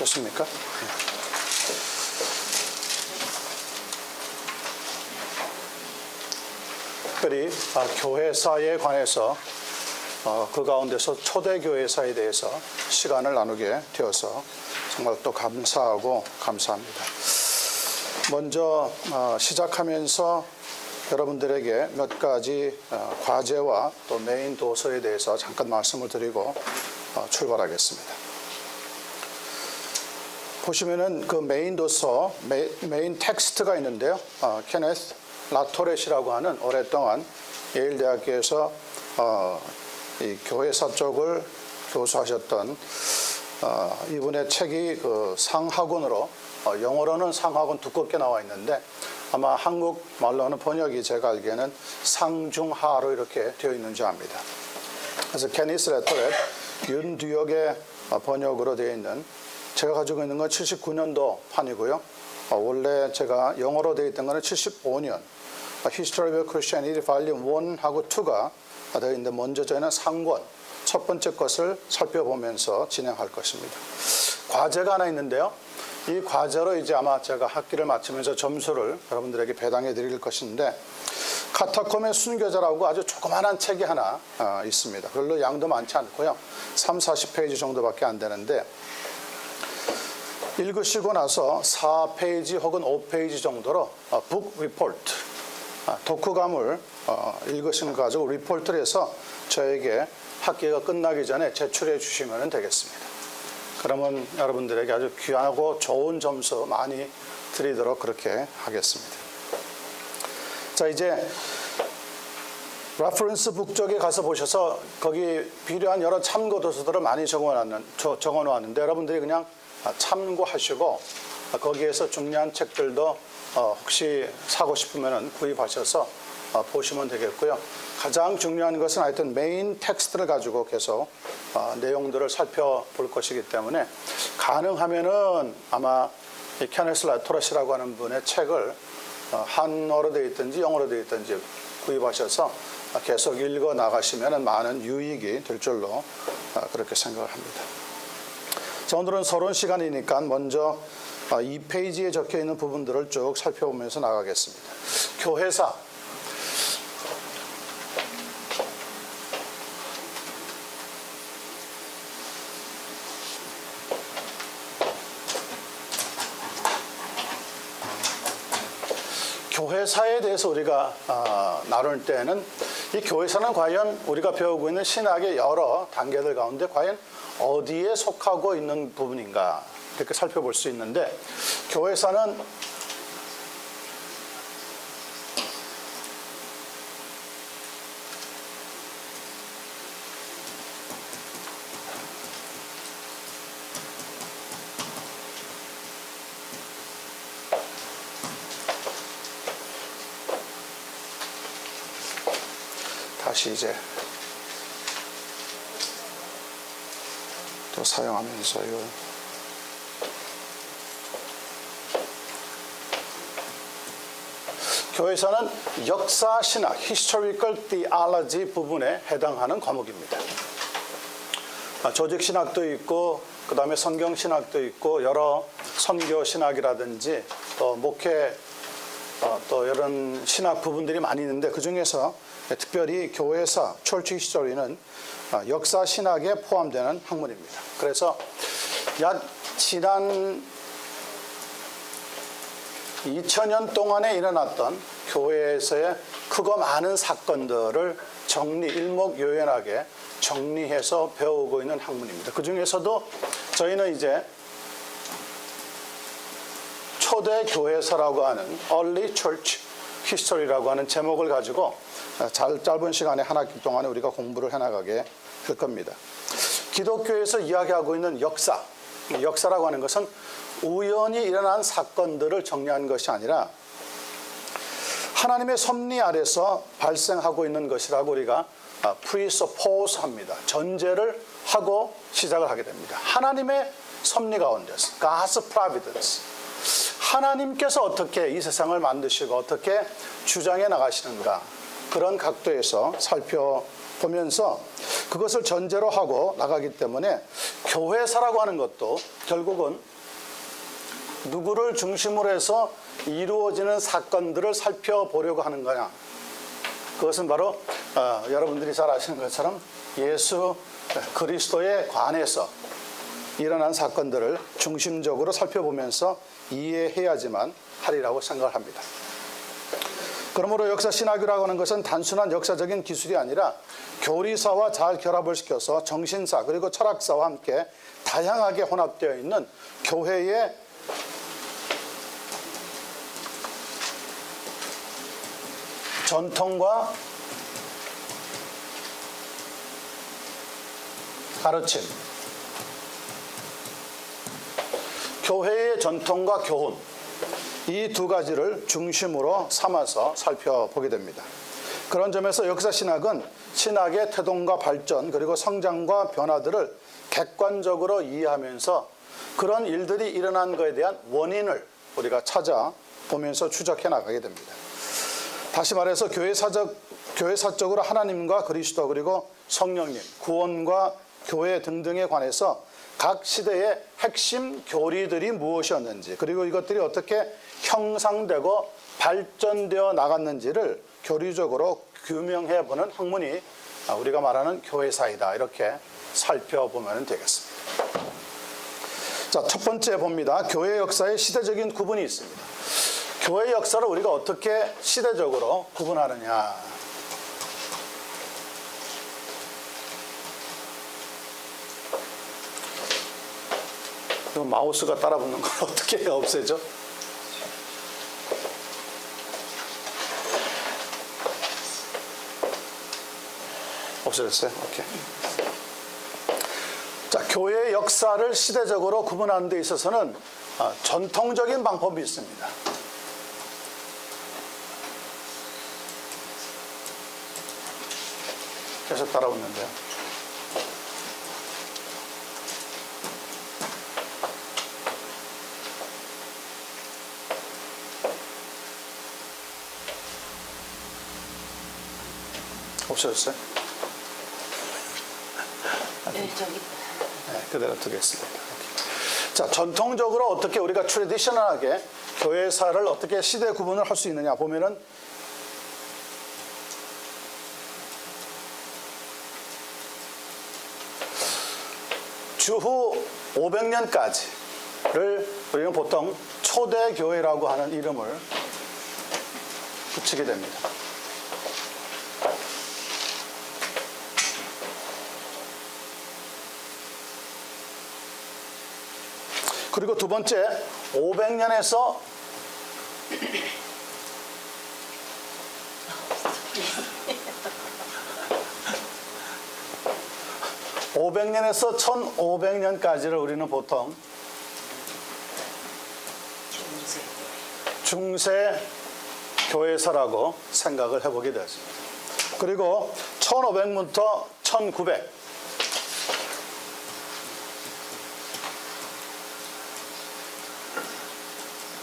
좋습니까? 특별히 교회사에 관해서 그 가운데서 초대교회사에 대해서 시간을 나누게 되어서 정말 또 감사하고 감사합니다. 먼저 시작하면서 여러분들에게 몇 가지 과제와 또 메인 도서에 대해서 잠깐 말씀을 드리고 출발하겠습니다. 보시면은 그 메인 도서, 메인 텍스트가 있는데요. 케네스 라토렛이라고 하는 오랫동안 예일대학교에서 이 교회사 쪽을 교수하셨던 이분의 책이 그 상하군으로 영어로는 상하군 두껍게 나와 있는데 아마 한국 말로는 번역이 제가 알기에는 상중하로 이렇게 되어 있는지 압니다. 그래서 케니스 라토렛 윤두혁의 번역으로 되어 있는, 제가 가지고 있는 건 79년도 판이고요. 원래 제가 영어로 되어 있던 거는 75년 History of Christianity Volume 1하고 2가 되어 있는데 먼저 저희는 상권 첫 번째 것을 살펴보면서 진행할 것입니다. 과제가 하나 있는데요. 이 과제로 이제 아마 제가 학기를 마치면서 점수를 여러분들에게 배당해 드릴 것인데, 카타콤의 순교자라고 아주 조그마한 책이 하나 있습니다. 별로 양도 많지 않고요. 30-40페이지 정도밖에 안 되는데 읽으시고 나서 4페이지 혹은 5페이지 정도로 북 리포트, 독후감을 읽으신 거 가지고 리포트를 해서 저에게 학기가 끝나기 전에 제출해 주시면 되겠습니다. 그러면 여러분들에게 아주 귀하고 좋은 점수 많이 드리도록 그렇게 하겠습니다. 자, 이제 레퍼런스 북 쪽에 가서 보셔서 거기 필요한 여러 참고 도서들을 많이 적어 놓았는데 여러분들이 그냥 참고하시고 거기에서 중요한 책들도 혹시 사고 싶으면 구입하셔서 보시면 되겠고요. 가장 중요한 것은 하여튼 메인 텍스트를 가지고 계속 내용들을 살펴볼 것이기 때문에 가능하면은 아마 이 케네스 라토렛이라고 하는 분의 책을 한어로 되어 있든지 영어로 되어 있든지 구입하셔서 계속 읽어 나가시면 많은 유익이 될 줄로 그렇게 생각을 합니다. 자, 오늘은 서론 시간이니까 먼저 2페이지에 적혀 있는 부분들을 쭉 살펴보면서 나가겠습니다. 교회사. 교회사에 대해서 우리가 나눌 때는 이 교회사는 과연 우리가 배우고 있는 신학의 여러 단계들 가운데 과연 어디에 속하고 있는 부분인가 이렇게 살펴볼 수 있는데, 교회사는 다시 이제 또 사용하면서요. 교회사는 역사신학, Historical Theology 부분에 해당하는 과목입니다. 조직신학도 있고 그 다음에 성경신학도 있고 여러 선교신학이라든지 또 목회 또 이런 신학 부분들이 많이 있는데 그 중에서 특별히 교회사, Church History는 역사신학에 포함되는 학문입니다. 그래서 지난 2000년 동안에 일어났던 교회에서의 크고 많은 사건들을 일목요연하게 정리해서 배우고 있는 학문입니다. 그 중에서도 저희는 이제 초대 교회사라고 하는 Early Church History라고 하는 제목을 가지고 짧은 시간에 한 학기 동안에 우리가 공부를 해나가게 할 겁니다. 기독교에서 이야기하고 있는 역사라고 하는 것은 우연히 일어난 사건들을 정리한 것이 아니라 하나님의 섭리 아래서 발생하고 있는 것이라고 우리가 presuppose 합니다. 전제를 하고 시작을 하게 됩니다. 하나님의 섭리 가운데서 God's providence, 하나님께서 어떻게 이 세상을 만드시고 어떻게 주장해 나가시는가, 그런 각도에서 살펴보면서 그것을 전제로 하고 나가기 때문에 교회사라고 하는 것도 결국은 누구를 중심으로 해서 이루어지는 사건들을 살펴보려고 하는 거냐? 그것은 바로 여러분들이 잘 아시는 것처럼 예수 그리스도에 관해서 일어난 사건들을 중심적으로 살펴보면서 이해해야지만 하리라고 생각을 합니다. 그러므로 역사신학이라고 하는 것은 단순한 역사적인 기술이 아니라 교리사와 잘 결합을 시켜서 정신사 그리고 철학사와 함께 다양하게 혼합되어 있는 교회의 전통과 가르침, 교회의 전통과 교훈, 이 두 가지를 중심으로 삼아서 살펴보게 됩니다. 그런 점에서 역사신학은 신학의 태동과 발전 그리고 성장과 변화들을 객관적으로 이해하면서 그런 일들이 일어난 것에 대한 원인을 우리가 찾아보면서 추적해 나가게 됩니다. 다시 말해서 교회사적으로 하나님과 그리스도 그리고 성령님, 구원과 교회 등등에 관해서 각 시대의 핵심 교리들이 무엇이었는지 그리고 이것들이 어떻게 형성되고 발전되어 나갔는지를 교리적으로 규명해보는 학문이 우리가 말하는 교회사이다. 이렇게 살펴보면 되겠습니다. 자, 첫 번째 봅니다. 교회 역사에 시대적인 구분이 있습니다. 교회 역사를 우리가 어떻게 시대적으로 구분하느냐. 마우스가 따라붙는 걸 어떻게 없애죠? 없어졌어요? 오케이. 자, 교회의 역사를 시대적으로 구분하는 데 있어서는 전통적인 방법이 있습니다. 계속 따라오는데요. 없어졌어요? 네, 저기. 네, 그대로 두겠습니다. 자, 전통적으로 어떻게 우리가 트레디셔널하게 교회사를 어떻게 시대 구분을 할 수 있느냐 보면은 주후 500년까지를 우리는 보통 초대교회라고 하는 이름을 붙이게 됩니다. 그리고 두 번째, 500년에서 1500년까지를 우리는 보통 중세 교회사라고 생각을 해보게 되었습니다. 그리고 1500부터 1900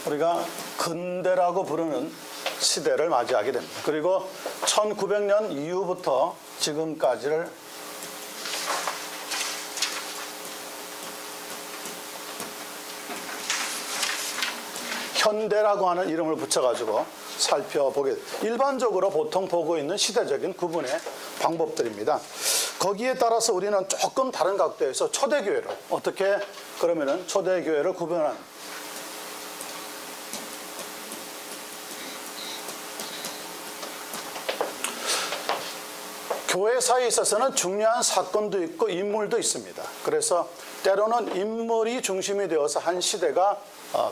우리가 근대라고 부르는 시대를 맞이하게 됩니다. 그리고 1900년 이후부터 지금까지를 현대라고 하는 이름을 붙여가지고 살펴보게 됩니다. 일반적으로 보통 보고 있는 시대적인 구분의 방법들입니다. 거기에 따라서 우리는 조금 다른 각도에서 초대교회를 어떻게 그러면은 초대교회를 구분하는 교회사에 있어서는 중요한 사건도 있고 인물도 있습니다. 그래서 때로는 인물이 중심이 되어서 한 시대가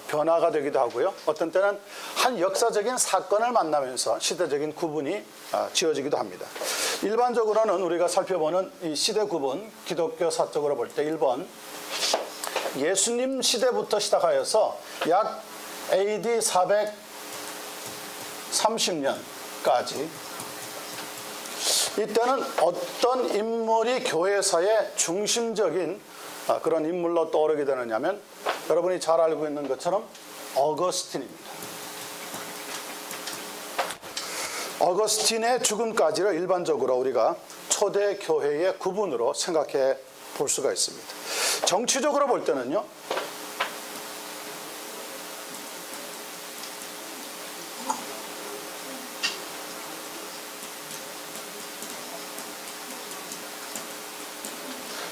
변화가 되기도 하고요. 어떤 때는 한 역사적인 사건을 만나면서 시대적인 구분이 지어지기도 합니다. 일반적으로는 우리가 살펴보는 이 시대 구분, 기독교사적으로 볼 때 1번 예수님 시대부터 시작하여서 약 AD 430년까지 이때는 어떤 인물이 교회사의 중심적인 그런 인물로 떠오르게 되느냐면 여러분이 잘 알고 있는 것처럼 어거스틴입니다. 어거스틴의 죽음까지를 일반적으로 우리가 초대교회의 구분으로 생각해 볼 수가 있습니다. 정치적으로 볼 때는요,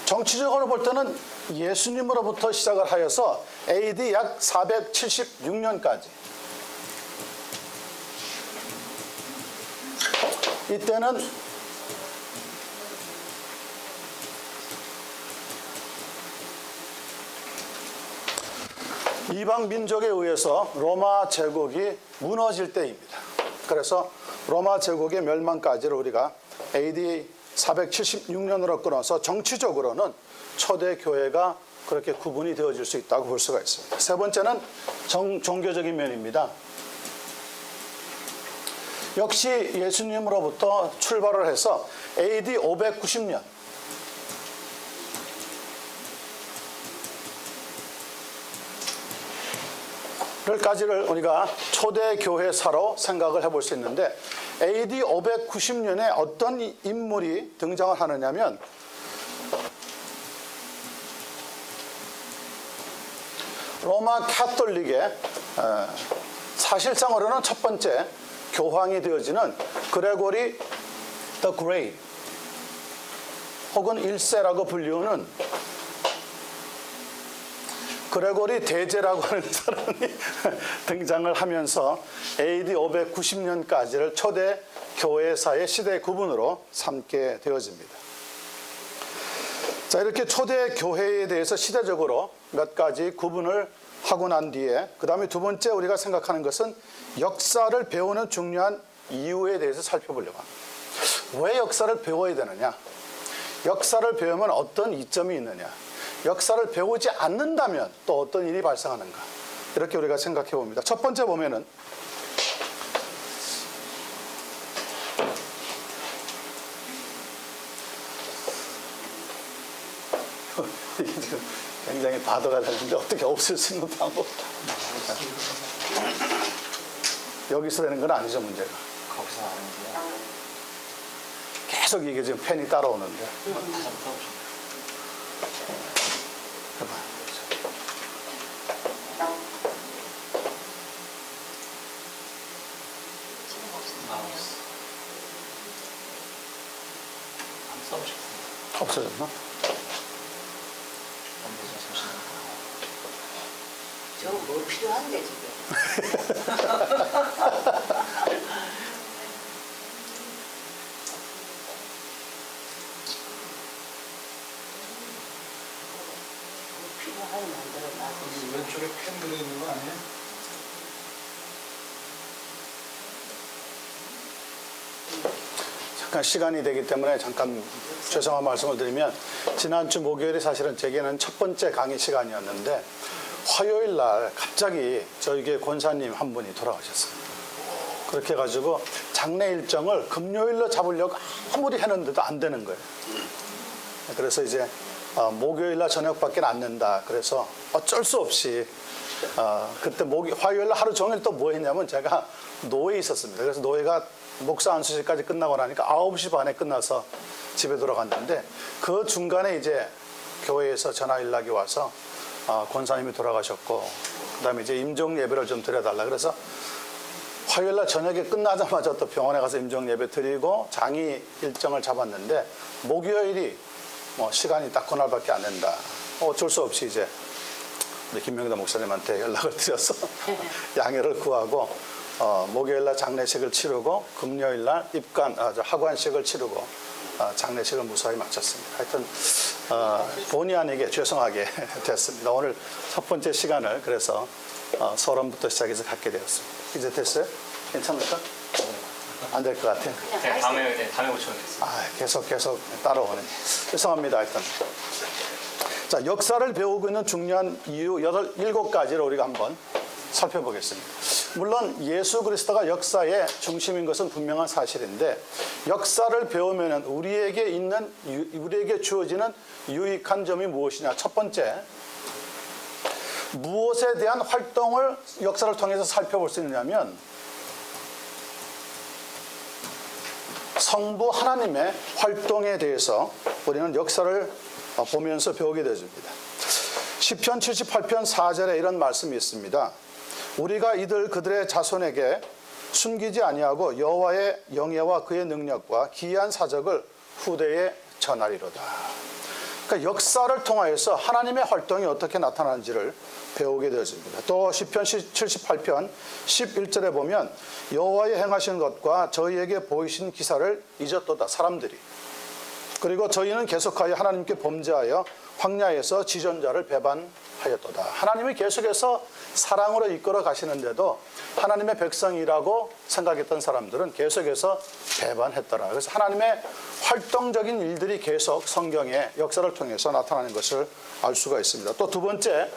정치적으로 볼 때는 예수님으로부터 시작을 하여서 AD 약 476년까지. 이때는 이방 민족에 의해서 로마 제국이 무너질 때입니다. 그래서 로마 제국의 멸망까지를 우리가 AD 476년으로 끊어서 정치적으로는 초대 교회가 그렇게 구분이 되어질 수 있다고 볼 수가 있습니다. 세 번째는 종교적인 면입니다. 역시 예수님으로부터 출발을 해서 AD 590년 까지를 우리가 초대 교회사로 생각을 해볼 수 있는데 AD 590년에 어떤 인물이 등장을 하느냐면 로마 카톨릭의 사실상으로는 첫 번째 교황이 되어지는 그레고리 the Great 혹은 1세라고 불리우는 그레고리 대제라고 하는 사람이 등장을 하면서 AD 590년까지를 초대 교회사의 시대 구분으로 삼게 되어집니다. 자, 이렇게 초대 교회에 대해서 시대적으로 몇 가지 구분을 하고 난 뒤에 그 다음에 두 번째 우리가 생각하는 것은 역사를 배우는 중요한 이유에 대해서 살펴보려고 합니다. 왜 역사를 배워야 되느냐? 역사를 배우면 어떤 이점이 있느냐? 역사를 배우지 않는다면 또 어떤 일이 발생하는가? 이렇게 우리가 생각해 봅니다. 첫 번째 보면은 이게 지금 굉장히 바도가 되는데 어떻게 없앨 수 있는 방법? 여기서 되는 건 아니죠, 문제가. 거기서 하는데요. 계속 이게 지금 펜이 따라오는데. 없어졌나? 저 뭐 필요한데 지금. 필요하게 만들어놨어. 왼쪽에 펜 들어있는 거 아니에요? 잠깐 시간이 되기 때문에 잠깐 죄송한 말씀을 드리면 지난주 목요일이 사실은 제게는 첫 번째 강의 시간이었는데 화요일 날 갑자기 저희 교회 권사님 한 분이 돌아가셨습니다. 그렇게 해가지고 장례 일정을 금요일로 잡으려고 아무리 했는데도 안 되는 거예요. 그래서 이제 목요일 날 저녁밖에 안 된다. 그래서 어쩔 수 없이 그때 화요일 날 하루 종일 또 뭐 했냐면 제가 노회에 있었습니다. 그래서 노회가 목사 안수실까지 끝나고 나니까 9시 반에 끝나서 집에 돌아갔는데 그 중간에 이제 교회에서 전화 연락이 와서 권사님이 돌아가셨고 그다음에 이제 임종 예배를 좀 드려달라. 그래서 화요일 날 저녁에 끝나자마자 또 병원에 가서 임종 예배 드리고 장의 일정을 잡았는데 목요일이 뭐 시간이 딱 그날밖에 안 된다. 어쩔 수 없이 이제 우리 김명다 목사님한테 연락을 드려서 양해를 구하고 목요일날 장례식을 치르고 금요일날 하관식을 치르고 장례식을 무사히 마쳤습니다. 하여튼 본의 아니게 죄송하게 됐습니다. 오늘 첫 번째 시간을 그래서 서론부터 시작해서 갖게 되었습니다. 이제 됐어요? 괜찮을까? 안 될 것 같아요. 네, 다음에 고쳐야겠습니다. 계속 따라오네. 죄송합니다. 하여튼. 자, 역사를 배우고 있는 중요한 이유 7가지를 우리가 한번 살펴보겠습니다. 물론 예수 그리스도가 역사의 중심인 것은 분명한 사실인데 역사를 배우면 우리에게 주어지는 유익한 점이 무엇이냐? 첫 번째, 무엇에 대한 활동을 역사를 통해서 살펴볼 수 있느냐면 성부 하나님의 활동에 대해서 우리는 역사를 보면서 배우게 되어집니다. 시편 78편 4절에 이런 말씀이 있습니다. 우리가 그들의 자손에게 숨기지 아니하고 여호와의 영예와 그의 능력과 기이한 사적을 후대에 전하리로다. 그러니까 역사를 통하여서 하나님의 활동이 어떻게 나타나는지를 배우게 되어집니다. 또 시편 78편 11절에 보면 여호와의 행하신 것과 저희에게 보이신 기사를 잊었도다 사람들이. 그리고 저희는 계속하여 하나님께 범죄하여 황야에서 지존자를 배반하였도다. 하나님이 계속해서 사랑으로 이끌어 가시는데도 하나님의 백성이라고 생각했던 사람들은 계속해서 배반했더라. 그래서 하나님의 활동적인 일들이 계속 성경의 역사를 통해서 나타나는 것을 알 수가 있습니다. 또 두 번째,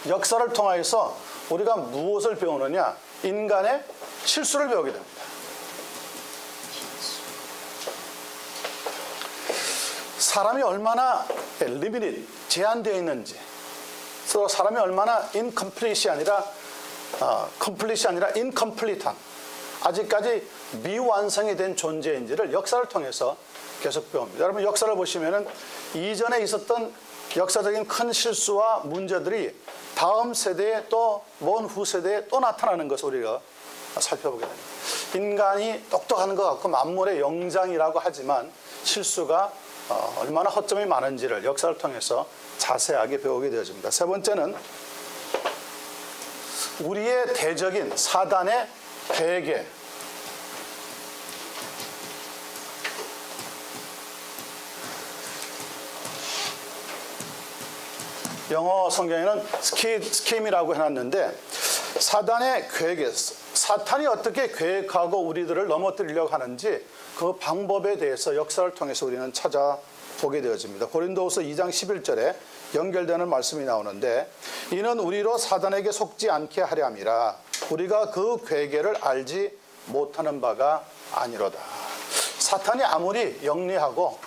역사를 통하여서 우리가 무엇을 배우느냐? 인간의 실수를 배우게 됩니다. 사람이 얼마나 리미닛, 제한되어 있는지, 또 사람이 얼마나 incomplete이 아니라 complete이 아니라 incomplete한, 아직까지 미완성이 된 존재인지를 역사를 통해서 계속 배웁니다. 여러분 역사를 보시면은 이전에 있었던 역사적인 큰 실수와 문제들이 다음 세대에 또 먼 후세대에 또 나타나는 것을 우리가 살펴보게 됩니다. 인간이 똑똑한 것 같고 만물의 영장이라고 하지만 실수가 얼마나 허점이 많은지를 역사를 통해서 자세하게 배우게 되어집니다. 세 번째는 우리의 대적인 사단의 계획에 영어 성경에는 스킴이라고 해놨는데 사단의 계획에 사탄이 어떻게 계획하고 우리들을 넘어뜨리려고 하는지 그 방법에 대해서 역사를 통해서 우리는 찾아보게 되어집니다. 고린도후서 2장 11절에 연결되는 말씀이 나오는데 이는 우리로 사단에게 속지 않게 하려 함이라 우리가 그 계획을 알지 못하는 바가 아니로다. 사탄이 아무리 영리하고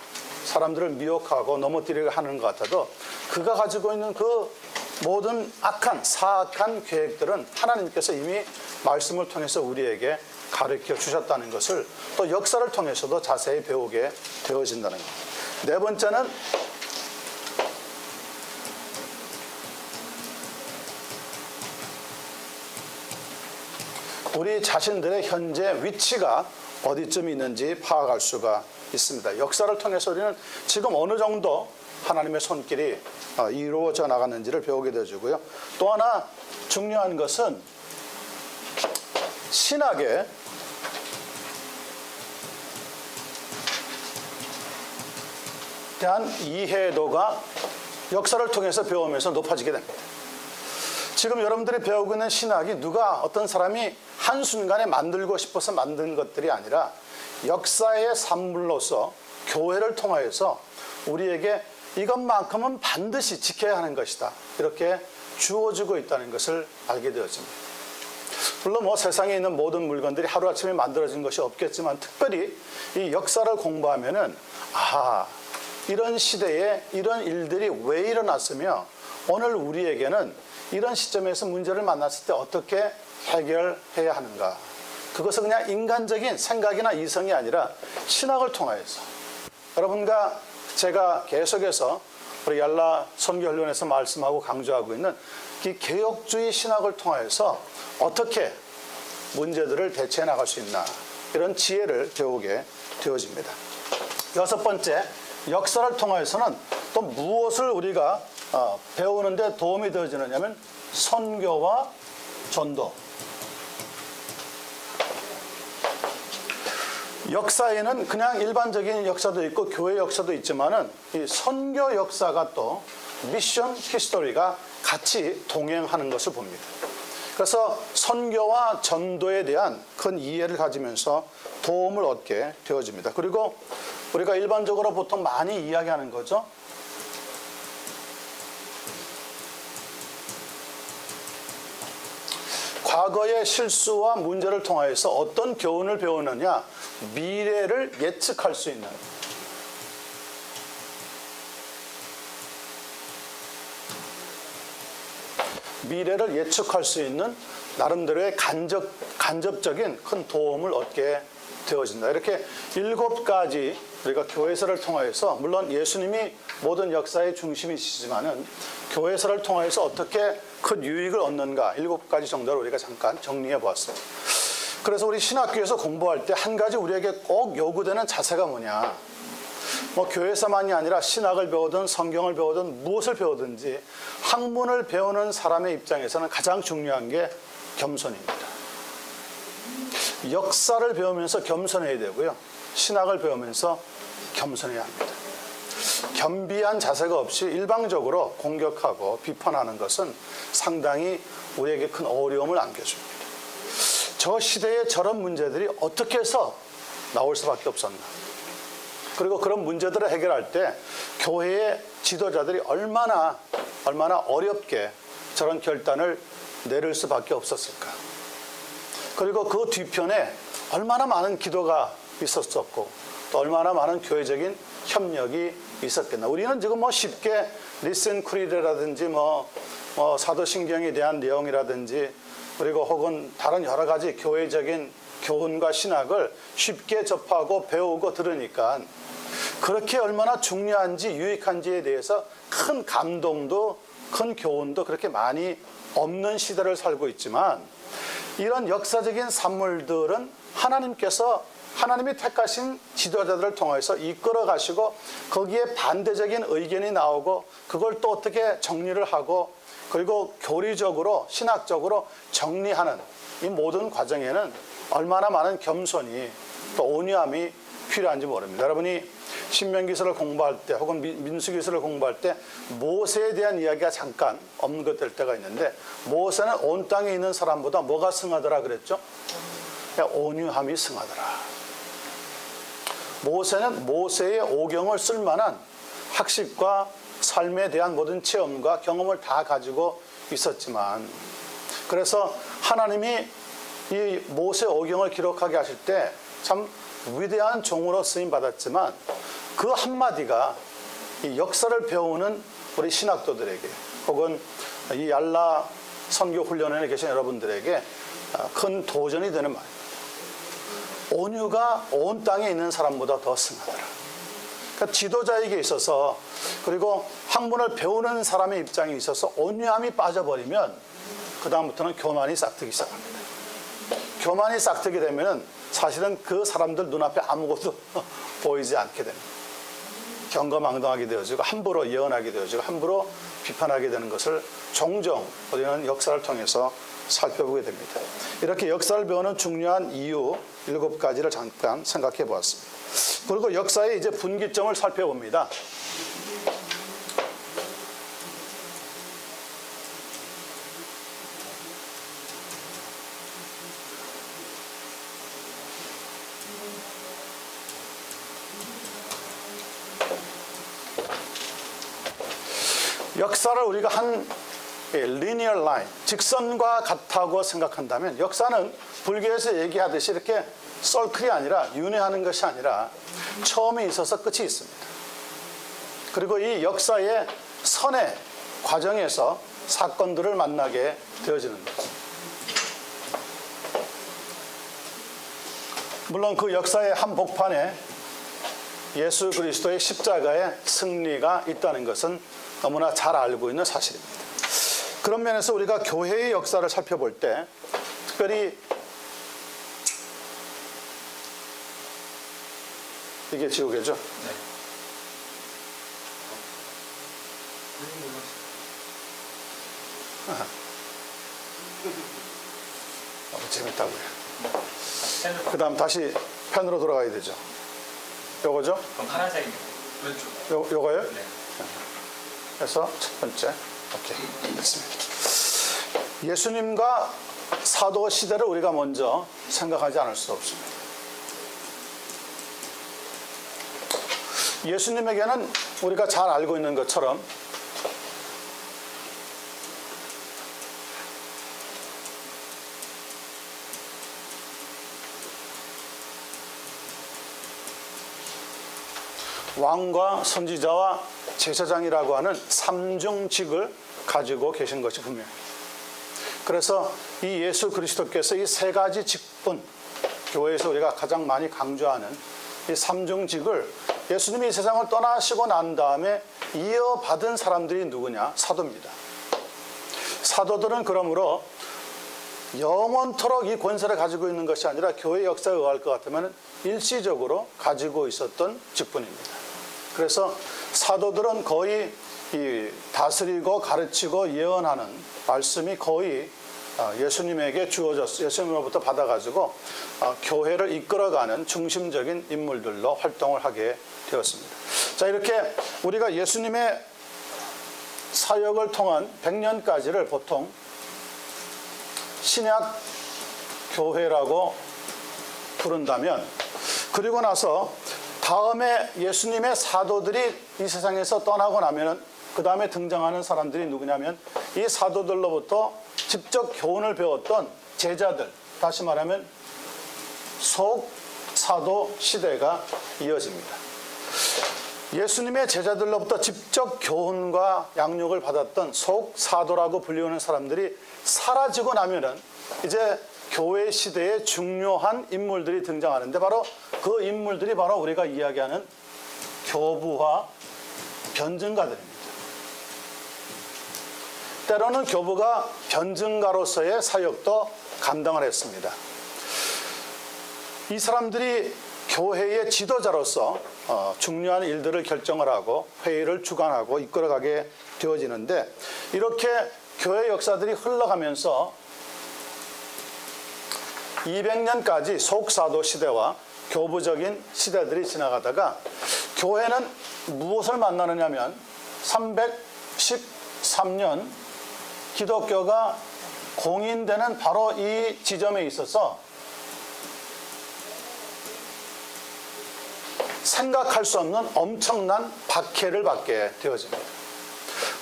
사람들을 미혹하고 넘어뜨리려 하는 것 같아도 그가 가지고 있는 그 모든 악한 사악한 계획들은 하나님께서 이미 말씀을 통해서 우리에게 가르쳐 주셨다는 것을 또 역사를 통해서도 자세히 배우게 되어진다는 것. 네 번째는 우리 자신들의 현재 위치가 어디쯤 있는지 파악할 수가 있습니다. 역사를 통해서 우리는 지금 어느 정도 하나님의 손길이 이루어져 나갔는지를 배우게 되어주고요. 또 하나 중요한 것은 신학에 대한 이해도가 역사를 통해서 배우면서 높아지게 됩니다. 지금 여러분들이 배우고 있는 신학이 누가 어떤 사람이 한순간에 만들고 싶어서 만든 것들이 아니라 역사의 산물로서 교회를 통하여서 우리에게 이것만큼은 반드시 지켜야 하는 것이다. 이렇게 주어지고 있다는 것을 알게 되었습니다. 물론 뭐 세상에 있는 모든 물건들이 하루아침에 만들어진 것이 없겠지만 특별히 이 역사를 공부하면은 이런 시대에 이런 일들이 왜 일어났으며 오늘 우리에게는 이런 시점에서 문제를 만났을 때 어떻게 해결해야 하는가. 그것은 그냥 인간적인 생각이나 이성이 아니라 신학을 통하여서 여러분과 제가 계속해서 우리 얄라 선교훈련에서 말씀하고 강조하고 있는 이 개혁주의 신학을 통하여서 어떻게 문제들을 대처해 나갈 수 있나 이런 지혜를 배우게 되어집니다. 여섯 번째, 역사를 통하여서는 또 무엇을 우리가 배우는데 도움이 되어지느냐면 선교와 전도. 역사에는 그냥 일반적인 역사도 있고 교회 역사도 있지만은 이 선교 역사가 또 미션 히스토리가 같이 동행하는 것을 봅니다. 그래서 선교와 전도에 대한 큰 이해를 가지면서 도움을 얻게 되어집니다. 그리고 우리가 일반적으로 보통 많이 이야기하는 거죠. 과거의 실수와 문제를 통하여서 어떤 교훈을 배우느냐, 미래를 예측할 수 있는 미래를 예측할 수 있는 나름대로의 간접적인 큰 도움을 얻게 되어진다. 이렇게 7가지 우리가 교회사를 통하여서 물론 예수님이 모든 역사의 중심이시지만은 교회사를 통하여서 어떻게 큰 유익을 얻는가 7가지 정도를 우리가 잠깐 정리해 보았습니다. 그래서 우리 신학교에서 공부할 때 한 가지 우리에게 꼭 요구되는 자세가 뭐냐. 뭐 교회에서만이 아니라 신학을 배우든 성경을 배우든 무엇을 배우든지 학문을 배우는 사람의 입장에서는 가장 중요한 게 겸손입니다. 역사를 배우면서 겸손해야 되고요. 신학을 배우면서 겸손해야 합니다. 겸비한 자세가 없이 일방적으로 공격하고 비판하는 것은 상당히 우리에게 큰 어려움을 안겨줍니다. 저 시대에 저런 문제들이 어떻게 해서 나올 수밖에 없었나. 그리고 그런 문제들을 해결할 때 교회의 지도자들이 얼마나 어렵게 저런 결단을 내릴 수밖에 없었을까. 그리고 그 뒤편에 얼마나 많은 기도가 있었었고 또 얼마나 많은 교회적인 협력이 있었겠나. 우리는 지금 뭐 쉽게 리슨 크리드라든지 사도신경에 대한 내용이라든지 그리고 혹은 다른 여러 가지 교회적인 교훈과 신학을 쉽게 접하고 배우고 들으니까 그렇게 얼마나 중요한지 유익한지에 대해서 큰 감동도 큰 교훈도 그렇게 많이 없는 시대를 살고 있지만 이런 역사적인 산물들은 하나님이 택하신 지도자들을 통해서 이끌어 가시고 거기에 반대적인 의견이 나오고 그걸 또 어떻게 정리를 하고 그리고 교리적으로 신학적으로 정리하는 이 모든 과정에는 얼마나 많은 겸손이 또 온유함이 필요한지 모릅니다. 여러분이 신명기서를 공부할 때 혹은 민수기서를 공부할 때 모세에 대한 이야기가 잠깐 언급될 때가 있는데 모세는 온 땅에 있는 사람보다 뭐가 승하더라 그랬죠? 온유함이 승하더라. 모세는 모세의 오경을 쓸만한 학식과 삶에 대한 모든 체험과 경험을 다 가지고 있었지만 그래서 하나님이 이 모세 오경을 기록하게 하실 때 참 위대한 종으로 쓰임 받았지만 그 한마디가 이 역사를 배우는 우리 신학도들에게 혹은 이 얄라 선교 훈련원에 계신 여러분들에게 큰 도전이 되는 말입니다. 온유가 온 땅에 있는 사람보다 더 승하더라. 그러니까 지도자에게 있어서 그리고 학문을 배우는 사람의 입장에 있어서 온유함이 빠져버리면 그 다음부터는 교만이 싹트기 시작합니다. 교만이 싹트게 되면은 사실은 그 사람들 눈앞에 아무것도 보이지 않게 됩니다. 경거망동하게 되어지고 함부로 예언하게 되어지고 함부로 비판하게 되는 것을 종종 우리는 역사를 통해서 살펴보게 됩니다. 이렇게 역사를 배우는 중요한 이유 7가지를 잠깐 생각해 보았습니다. 그리고 역사의 이제 분기점을 살펴봅니다. 역사를 우리가 한 linear line, 직선과 같다고 생각한다면 역사는 불교에서 얘기하듯이 이렇게 썰클이 아니라 윤회하는 것이 아니라 처음에 있어서 끝이 있습니다. 그리고 이 역사의 선의 과정에서 사건들을 만나게 되어지는 거죠. 물론 그 역사의 한복판에 예수 그리스도의 십자가의 승리가 있다는 것은 너무나 잘 알고 있는 사실입니다. 그런 면에서 우리가 교회의 역사를 살펴볼 때 특별히 이게 지우개죠? 네. 너무 재밌다고요. 펜으로. 그 다음 다시 펜으로 돌아가야 되죠. 요거죠? 그럼 파란색입니다. 왼쪽. 요거요? 네. 그래서 첫 번째. 오케이. 됐습니다. 예수님과 사도 시대를 우리가 먼저 생각하지 않을 수 없습니다. 예수님에게는 우리가 잘 알고 있는 것처럼 왕과 선지자와 제사장이라고 하는 삼중직을 가지고 계신 것이 분명해요. 그래서 이 예수 그리스도께서 이 3가지 직분, 교회에서 우리가 가장 많이 강조하는 이 삼중직을 예수님이 이 세상을 떠나시고 난 다음에 이어받은 사람들이 누구냐? 사도입니다. 사도들은 그러므로 영원토록 이 권세를 가지고 있는 것이 아니라 교회 역사에 의할 것 같으면 일시적으로 가지고 있었던 직분입니다. 그래서 사도들은 거의 이 다스리고 가르치고 예언하는 말씀이 거의 예수님에게 주어졌어. 예수님으로부터 받아가지고 교회를 이끌어가는 중심적인 인물들로 활동을 하게 되었습니다. 자, 이렇게 우리가 예수님의 사역을 통한 100년까지를 보통 신약 교회라고 부른다면, 그리고 나서 다음에 예수님의 사도들이 이 세상에서 떠나고 나면은 그 다음에 등장하는 사람들이 누구냐면 이 사도들로부터 직접 교훈을 배웠던 제자들, 다시 말하면 속사도 시대가 이어집니다. 예수님의 제자들로부터 직접 교훈과 양육을 받았던 속사도라고 불리우는 사람들이 사라지고 나면은 이제 교회 시대에 중요한 인물들이 등장하는데, 바로 그 인물들이 바로 우리가 이야기하는 교부와 변증가들입니다. 때로는 교부가 변증가로서의 사역도 감당을 했습니다. 이 사람들이 교회의 지도자로서 중요한 일들을 결정을 하고 회의를 주관하고 이끌어가게 되어지는데, 이렇게 교회 역사들이 흘러가면서 200년까지 속사도 시대와 교부적인 시대들이 지나가다가 교회는 무엇을 만나느냐면 313년 기독교가 공인되는 바로 이 지점에 있어서 생각할 수 없는 엄청난 박해를 받게 되어집니다.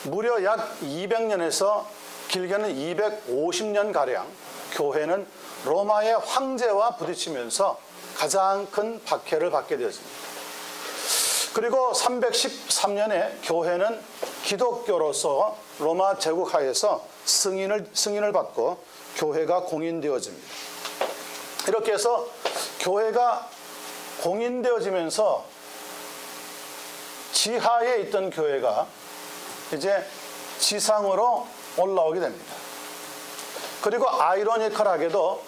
무려 약 200년에서 길게는 250년가량 교회는 로마의 황제와 부딪히면서 가장 큰 박해를 받게 되었습니다. 그리고 313년에 교회는 기독교로서 로마 제국하에서 승인을 받고 교회가 공인되어집니다. 이렇게 해서 교회가 공인되어지면서 지하에 있던 교회가 이제 지상으로 올라오게 됩니다. 그리고 아이러니컬하게도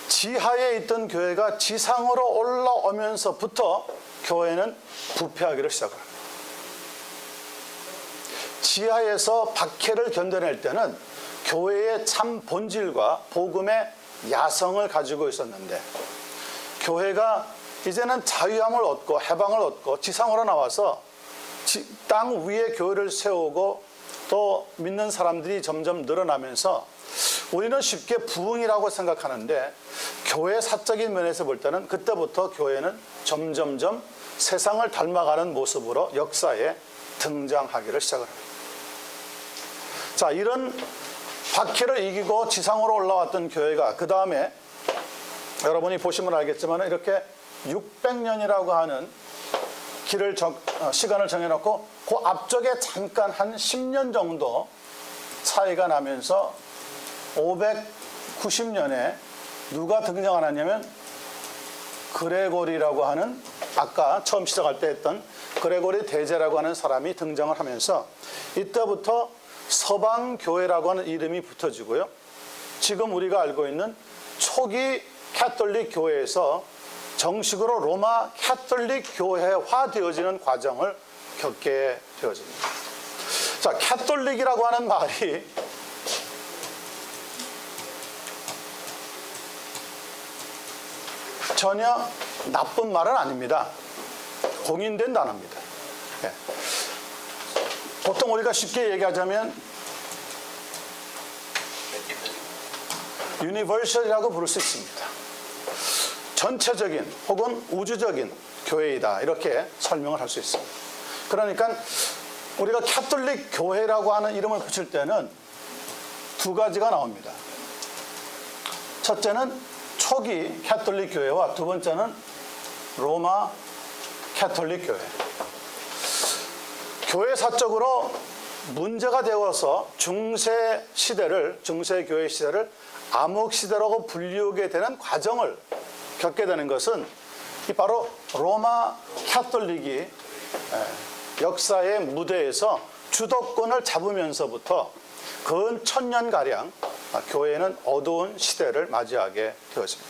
지하에 있던 교회가 지상으로 올라오면서부터 교회는 부패하기를 시작합니다. 지하에서 박해를 견뎌낼 때는 교회의 참 본질과 복음의 야성을 가지고 있었는데, 교회가 이제는 자유함을 얻고 해방을 얻고 지상으로 나와서 땅 위에 교회를 세우고 또 믿는 사람들이 점점 늘어나면서 우리는 쉽게 부흥이라고 생각하는데, 교회 사적인 면에서 볼 때는 그때부터 교회는 점점점 세상을 닮아가는 모습으로 역사에 등장하기를 시작을 합니다. 자, 이런 박해를 이기고 지상으로 올라왔던 교회가 그 다음에 여러분이 보시면 알겠지만 이렇게 600년이라고 하는 시간을 정해놓고 그 앞쪽에 잠깐 한 10년 정도 차이가 나면서 590년에 누가 등장하냐면 그레고리라고 하는, 아까 처음 시작할 때 했던 그레고리 대제라고 하는 사람이 등장을 하면서 이때부터 서방교회라고 하는 이름이 붙어지고요. 지금 우리가 알고 있는 초기 캐톨릭 교회에서 정식으로 로마 캐톨릭 교회화 되어지는 과정을 겪게 되어집니다. 자, 캐톨릭이라고 하는 말이 전혀 나쁜 말은 아닙니다. 공인된 단어입니다. 예. 보통 우리가 쉽게 얘기하자면 유니버셜이라고 부를 수 있습니다. 전체적인 혹은 우주적인 교회이다, 이렇게 설명을 할 수 있습니다. 그러니까 우리가 캐톨릭 교회라고 하는 이름을 붙일 때는 두 가지가 나옵니다. 첫째는 초기 캐톨릭 교회와 두 번째는 로마 캐톨릭 교회. 교회사적으로 문제가 되어서 중세 교회 시대를 암흑시대라고 불리우게 되는 과정을 겪게 되는 것은 바로 로마 캐톨릭이 역사의 무대에서 주도권을 잡으면서부터 근 1000년가량 교회는 어두운 시대를 맞이하게 되었습니다.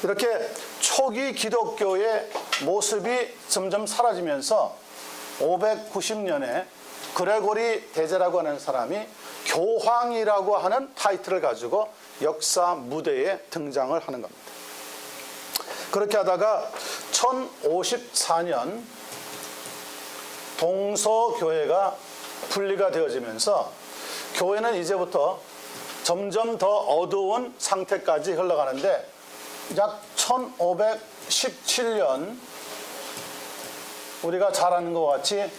이렇게 초기 기독교의 모습이 점점 사라지면서 590년에 그레고리 대제라고 하는 사람이 교황이라고 하는 타이틀을 가지고 역사 무대에 등장을 하는 겁니다. 그렇게 하다가 1054년 동서교회가 분리가 되어지면서 교회는 이제부터 점점 더 어두운 상태까지 흘러가는데 약 1517년 우리가 잘 아는 것 같이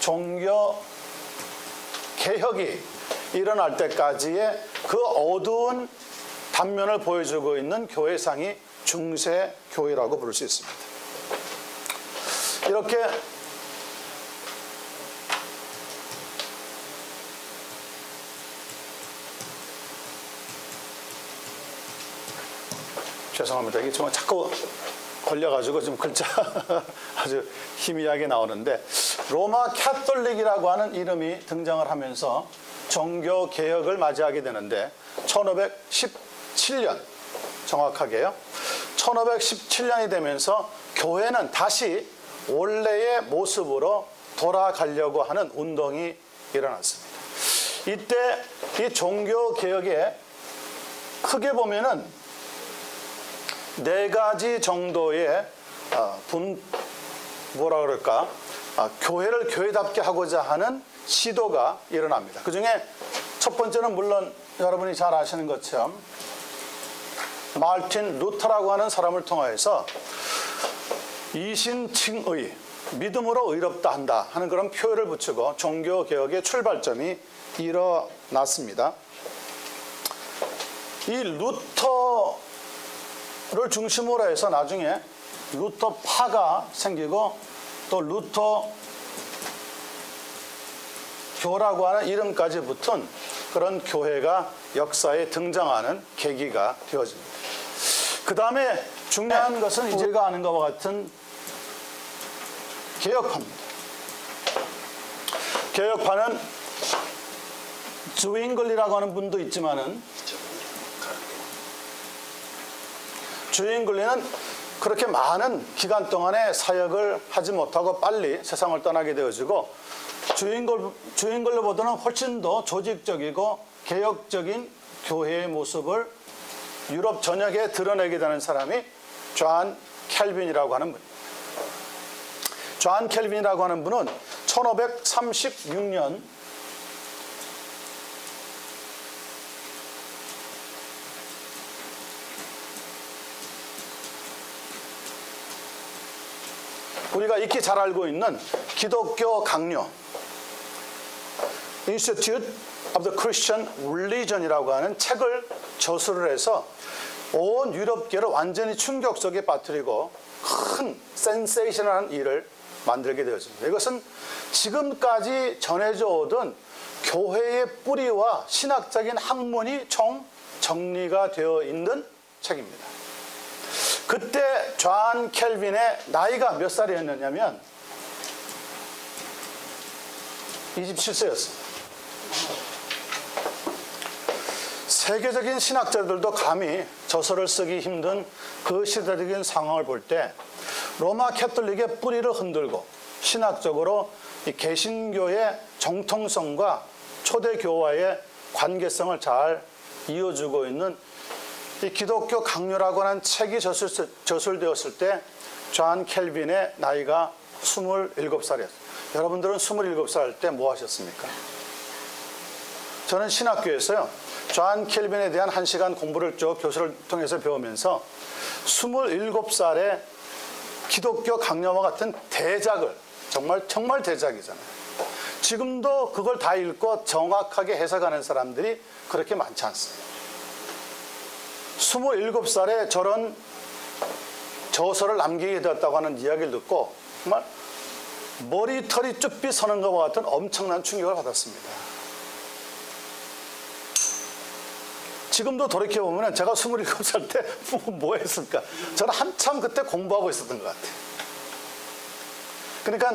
종교 개혁이 일어날 때까지의 그 어두운 단면을 보여주고 있는 교회상이 중세교회라고 부를 수 있습니다. 이렇게 죄송합니다. 이게 정말 자꾸 걸려가지고 좀 글자 아주 희미하게 나오는데 로마 캐톨릭이라고 하는 이름이 등장을 하면서 종교 개혁을 맞이하게 되는데 1517년 정확하게요. 1517년이 되면서 교회는 다시 원래의 모습으로 돌아가려고 하는 운동이 일어났습니다. 이때 이 종교 개혁에 크게 보면은 4가지 정도의 교회를 교회답게 하고자 하는 시도가 일어납니다. 그 중에 첫 번째는 물론 여러분이 잘 아시는 것처럼 마르틴 루터라고 하는 사람을 통해서 이신칭의, 믿음으로 의롭다 한다 하는 그런 표현을 붙이고 종교개혁의 출발점이 일어났습니다. 이 루터를 중심으로 해서 나중에 루터파가 생기고 또 루터교라고 하는 이름까지 붙은 그런 교회가 역사에 등장하는 계기가 되어집니다. 그 다음에 중요한 것은 우리가 아는 것과 같은 개혁파입니다. 개혁파는 주인글리라고 하는 분도 있지만은 주인글리는 그렇게 많은 기간 동안에 사역을 하지 못하고 빨리 세상을 떠나게 되어지고 주인글리보다는 훨씬 더 조직적이고 개혁적인 교회의 모습을 유럽 전역에 드러내게 되는 사람이 존 켈빈이라고 하는 분입니다. 존 켈빈이라고 하는 분은 1536년 우리가 익히 잘 알고 있는 기독교 강요 Institute of the Christian Religion이라고 하는 책을 저술을 해서 온 유럽계를 완전히 충격 속에 빠뜨리고 큰 센세이션한 일을 만들게 되었습니다. 이것은 지금까지 전해져 오던 교회의 뿌리와 신학적인 학문이 총 정리가 되어 있는 책입니다. 그때 존 켈빈의 나이가 몇 살이었느냐면 27세였습니다. 세계적인 신학자들도 감히 저서를 쓰기 힘든 그 시대적인 상황을 볼 때 로마 캐톨릭의 뿌리를 흔들고 신학적으로 이 개신교의 정통성과 초대교와의 관계성을 잘 이어주고 있는 이 기독교 강요라고 하는 책이 저술되었을 때 존 켈빈의 나이가 27살이었어요. 여러분들은 27살 때 뭐 하셨습니까? 저는 신학교에서요. 존 켈빈에 대한 1시간 공부를 쭉 교수를 통해서 배우면서 27살에 기독교 강요와 같은 대작을 정말 대작이잖아요. 지금도 그걸 다 읽고 정확하게 해석하는 사람들이 그렇게 많지 않습니다. 27살에 저런 저서를 남기게 되었다고 하는 이야기를 듣고 정말 머리털이 쭈삣 서는 것과 같은 엄청난 충격을 받았습니다. 지금도 돌이켜보면 제가 27살 때 뭐 했을까? 저는 한참 그때 공부하고 있었던 것 같아요. 그러니까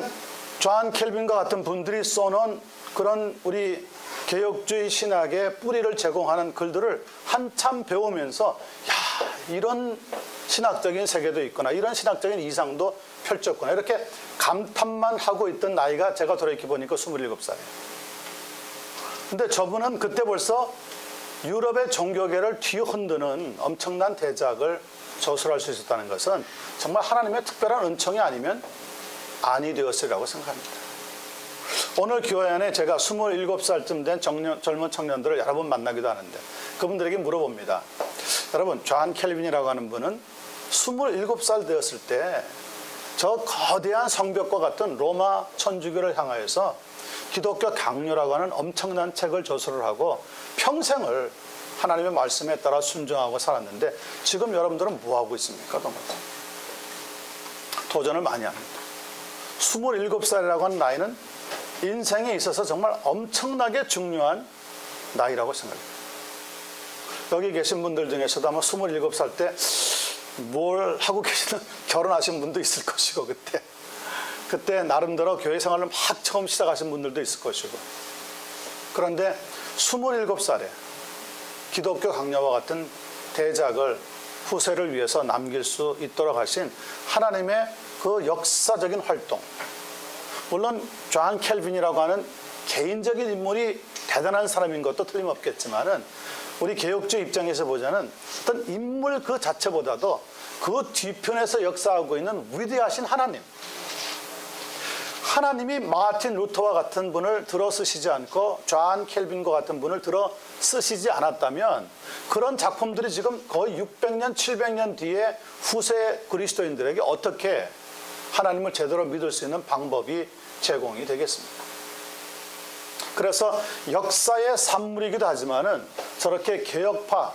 존 켈빈과 같은 분들이 써놓은 그런 우리 개혁주의 신학의 뿌리를 제공하는 글들을 한참 배우면서 야, 이런 신학적인 세계도 있구나, 이런 신학적인 이상도 펼쳤구나, 이렇게 감탄만 하고 있던 나이가 제가 돌이켜보니까 27살이에요. 근데 저분은 그때 벌써 유럽의 종교계를 뒤흔드는 엄청난 대작을 저술할 수 있었다는 것은 정말 하나님의 특별한 은총이 아니면 아니 되었으리라고 생각합니다. 오늘 교회 안에 제가 27살쯤 된 젊은 청년들을 여러 번 만나기도 하는데 그분들에게 물어봅니다. 여러분, 존 켈빈이라고 하는 분은 27살 되었을 때 저 거대한 성벽과 같은 로마 천주교를 향하여서 기독교 강요라고 하는 엄청난 책을 저술을 하고 평생을 하나님의 말씀에 따라 순종하고 살았는데 지금 여러분들은 뭐하고 있습니까? 도전을 많이 합니다. 27살이라고 하는 나이는 인생에 있어서 정말 엄청나게 중요한 나이라고 생각해요. 여기 계신 분들 중에서도 아마 27살 때 뭘 하고 계시는, 결혼하신 분도 있을 것이고, 그때 나름대로 교회 생활을 막 처음 시작하신 분들도 있을 것이고, 그런데 27살에 기독교 강요와 같은 대작을 후세를 위해서 남길 수 있도록 하신 하나님의 그 역사적인 활동, 물론 존 켈빈이라고 하는 개인적인 인물이 대단한 사람인 것도 틀림없겠지만은 우리 개혁주의 입장에서 보자는 어떤 인물 그 자체보다도 그 뒤편에서 역사하고 있는 위대하신 하나님이 마틴 루터와 같은 분을 들어 쓰시지 않고 존 켈빈과 같은 분을 들어 쓰시지 않았다면 그런 작품들이 지금 거의 600년, 700년 뒤에 후세 그리스도인들에게 어떻게 하나님을 제대로 믿을 수 있는 방법이 제공이 되겠습니까? 그래서 역사의 산물이기도 하지만은 저렇게 개혁파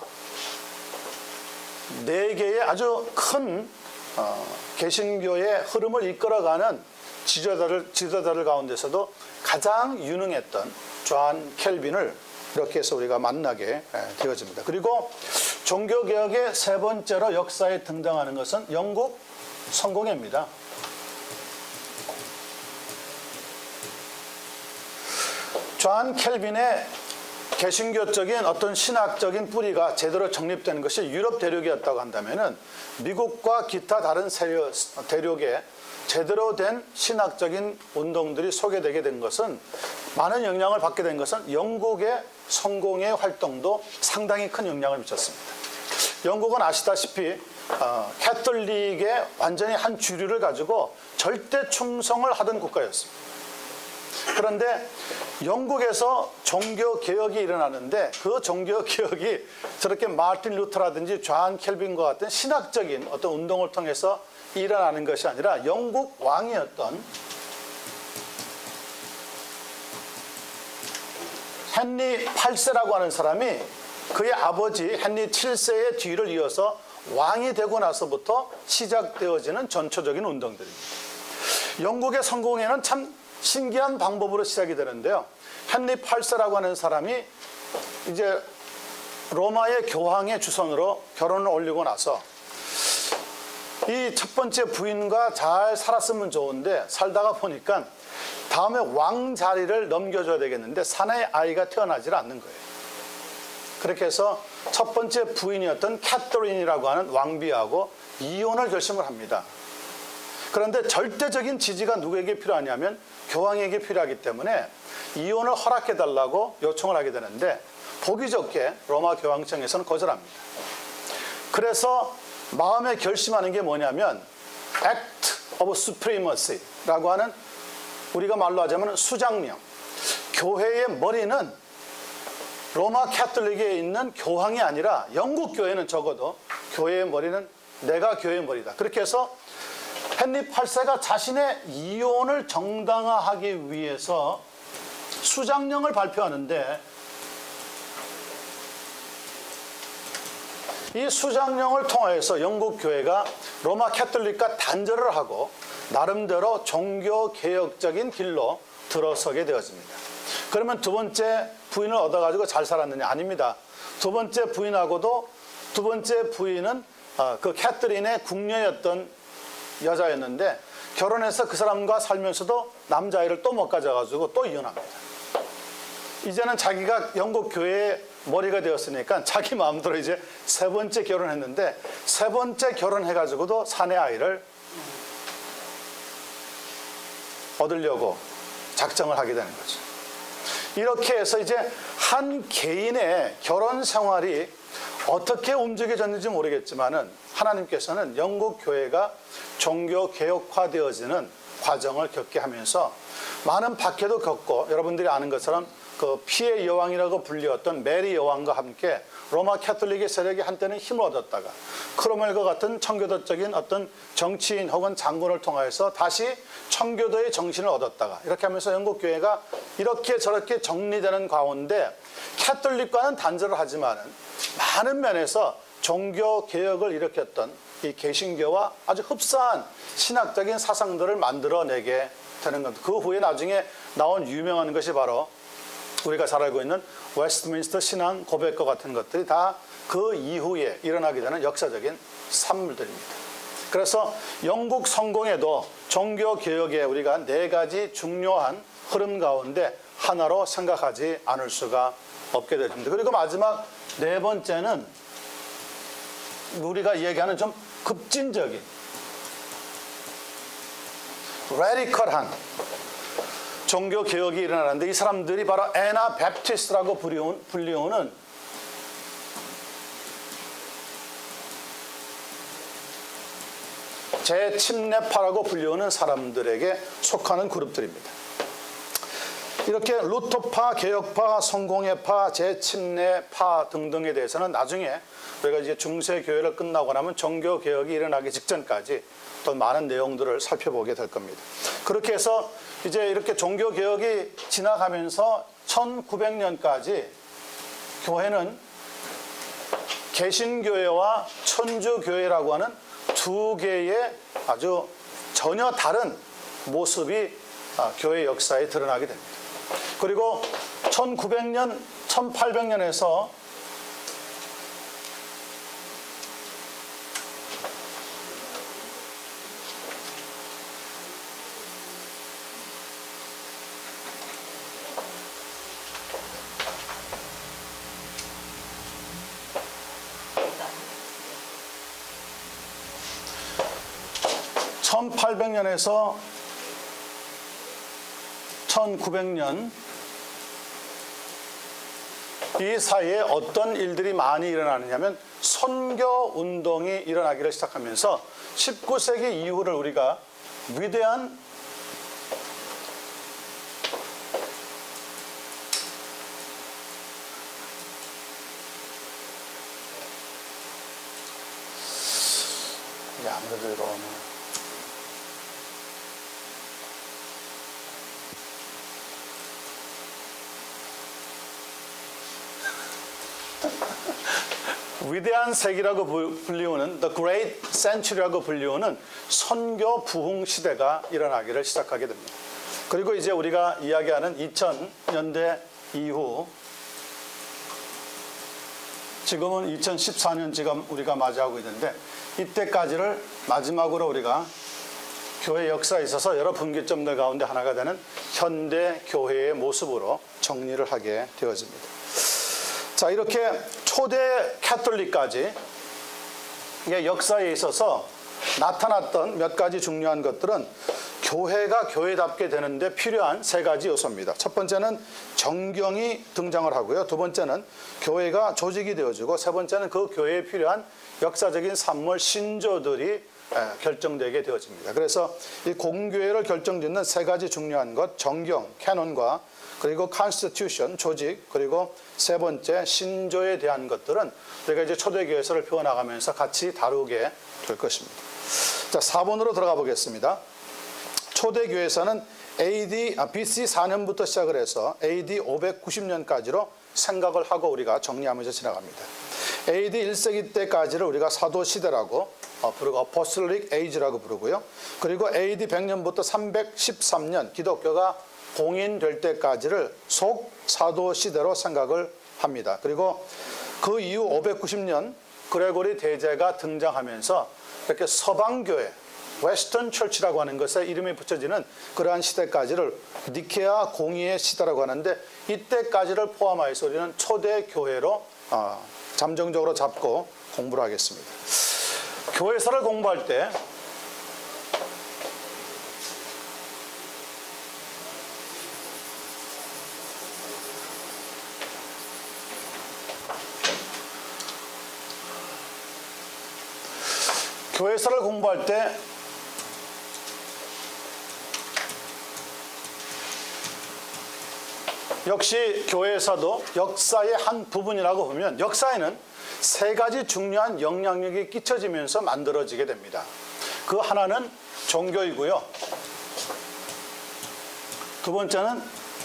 4개의 아주 큰 개신교의 흐름을 이끌어가는 지도자들 가운데서도 가장 유능했던 존 켈빈을 이렇게 해서 우리가 만나게 되어집니다. 그리고 종교개혁의 세 번째로 역사에 등장하는 것은 영국 성공회입니다. 존 켈빈의 개신교적인 어떤 신학적인 뿌리가 제대로 정립되는 것이 유럽 대륙이었다고 한다면은 미국과 기타 다른 대륙에 제대로 된 신학적인 운동들이 소개되게 된 것은, 많은 영향을 받게 된 것은 영국의 성공의 활동도 상당히 큰 영향을 미쳤습니다. 영국은 아시다시피 캐톨릭의 완전히 한 주류를 가지고 절대 충성을 하던 국가였습니다. 그런데 영국에서 종교개혁이 일어나는데 그 종교개혁이 저렇게 마틴 루터라든지 존 켈빈과 같은 신학적인 어떤 운동을 통해서 일어나는 것이 아니라 영국 왕이었던 헨리 8세라고 하는 사람이 그의 아버지 헨리 7세의 뒤를 이어서 왕이 되고 나서부터 시작되어지는 전초적인 운동들입니다. 영국의 성공회는 참 신기한 방법으로 시작이 되는데요. 헨리 8세라고 하는 사람이 이제 로마의 교황의 주선으로 결혼을 올리고 나서 이 첫 번째 부인과 잘 살았으면 좋은데 살다가 보니까 다음에 왕 자리를 넘겨줘야 되겠는데 사내의 아이가 태어나질 않는 거예요. 그렇게 해서 첫 번째 부인이었던 캐서린이라고 하는 왕비하고 이혼을 결심을 합니다. 그런데 절대적인 지지가 누구에게 필요하냐면 교황에게 필요하기 때문에 이혼을 허락해달라고 요청을 하게 되는데 보기 좋게 로마 교황청에서는 거절합니다. 그래서 마음에 결심하는 게 뭐냐면 Act of Supremacy라고 하는, 우리가 말로 하자면 수장령, 교회의 머리는 로마 캐톨릭에 있는 교황이 아니라 영국 교회는 적어도 교회의 머리는 내가 교회의 머리다. 그렇게 해서 헨리 8세가 자신의 이혼을 정당화하기 위해서 수장령을 발표하는데 이 수장령을 통해서 영국 교회가 로마 캐톨릭과 단절을 하고 나름대로 종교개혁적인 길로 들어서게 되었습니다. 그러면 두 번째 부인을 얻어가지고 잘 살았느냐? 아닙니다. 두 번째 부인하고도, 두 번째 부인은 그 캐서린의 궁녀였던 여자였는데 결혼해서 그 사람과 살면서도 남자아이를 또 못 가져가지고 또 이혼합니다. 이제는 자기가 영국 교회의 머리가 되었으니까 자기 마음대로 이제 세 번째 결혼했는데 세 번째 결혼해가지고도 사내 아이를 얻으려고 작정을 하게 되는 거죠. 이렇게 해서 이제 한 개인의 결혼 생활이 어떻게 움직여졌는지 모르겠지만은 하나님께서는 영국 교회가 종교 개혁화되어지는 과정을 겪게 하면서 많은 박해도 겪고 여러분들이 아는 것처럼 그 피해 여왕이라고 불리웠던 메리 여왕과 함께 로마 캐톨릭의 세력이 한때는 힘을 얻었다가 크로멜과 같은 청교도적인 어떤 정치인 혹은 장군을 통하여서 다시 청교도의 정신을 얻었다가 이렇게 하면서 영국 교회가 이렇게 저렇게 정리되는 가운데 캐톨릭과는 단절을 하지만은 많은 면에서 종교 개혁을 일으켰던 이 개신교와 아주 흡사한 신학적인 사상들을 만들어내게 되는 것. 그 후에 나중에 나온 유명한 것이 바로 우리가 잘 알고 있는 웨스트민스터 신앙 고백과 같은 것들이 다 그 이후에 일어나게 되는 역사적인 산물들입니다. 그래서 영국 성공에도 종교 개혁에 우리가 네 가지 중요한 흐름 가운데 하나로 생각하지 않을 수가 없게 됩니다. 그리고 마지막 네 번째는 우리가 얘기하는 좀 급진적인 레디컬한 종교 개혁이 일어나는데 이 사람들이 바로 애나베프티스트라고 불리우는 재침례파라고 불리우는 사람들에게 속하는 그룹들입니다. 이렇게 루터파, 개혁파, 성공회파, 재침례파 등등에 대해서는 나중에 우리가 이제 중세교회를 끝나고 나면 종교개혁이 일어나기 직전까지 또 많은 내용들을 살펴보게 될 겁니다. 그렇게 해서 이제 이렇게 종교개혁이 지나가면서 1900년까지 교회는 개신교회와 천주교회라고 하는 두 개의 아주 전혀 다른 모습이 교회 역사에 드러나게 됩니다. 그리고 1900년, 1800년에서 (1800년에서) 1900년 이 사이에 어떤 일들이 많이 일어나느냐면 선교 운동이 일어나기를 시작하면서 19세기 이후를 우리가 위대한 아무래도 이런 위대한 세기라고 불리우는 The Great Century라고 불리우는 선교 부흥 시대가 일어나기를 시작하게 됩니다. 그리고 이제 우리가 이야기하는 2000년대 이후 지금은 2014년 지금 우리가 맞이하고 있는데 이때까지를 마지막으로 우리가 교회 역사에 있어서 여러 분기점들 가운데 하나가 되는 현대 교회의 모습으로 정리를 하게 되어집니다. 자, 이렇게 초대 캐톨릭까지 역사에 있어서 나타났던 몇 가지 중요한 것들은 교회가 교회답게 되는데 필요한 세 가지 요소입니다. 첫 번째는 정경이 등장을 하고요. 두 번째는 교회가 조직이 되어지고 세 번째는 그 교회에 필요한 역사적인 산물 신조들이 결정되게 되어집니다. 그래서 이 공교회를 결정짓는 세 가지 중요한 것, 정경, 캐논과 그리고 constitution, 조직, 그리고 세 번째 신조에 대한 것들은 우리가 이제 초대교회에서를 펴나가면서 같이 다루게 될 것입니다. 자, 4번으로 들어가 보겠습니다. 초대교회에서는 BC 4년부터 시작을 해서 AD 590년까지로 생각을 하고 우리가 정리하면서 지나갑니다. AD 1세기 때까지를 우리가 사도시대라고 부르고 Apostolic Age라고 부르고요. 그리고 AD 100년부터 313년 기독교가 봉인될 때까지를 속사도시대로 생각을 합니다. 그리고 그 이후 590년 그레고리 대제가 등장하면서 이렇게 서방교회, 웨스턴 철치라고 하는 것에 이름이 붙여지는 그러한 시대까지를 니케아 공의의 시대라고 하는데, 이때까지를 포함하여서 우리는 초대 교회로 잠정적으로 잡고 공부를 하겠습니다. 교회사를 공부할 때 역시 교회사도 역사의 한 부분이라고 보면, 역사에는 세 가지 중요한 영향력이 끼쳐지면서 만들어지게 됩니다. 그 하나는 종교이고요. 두 번째는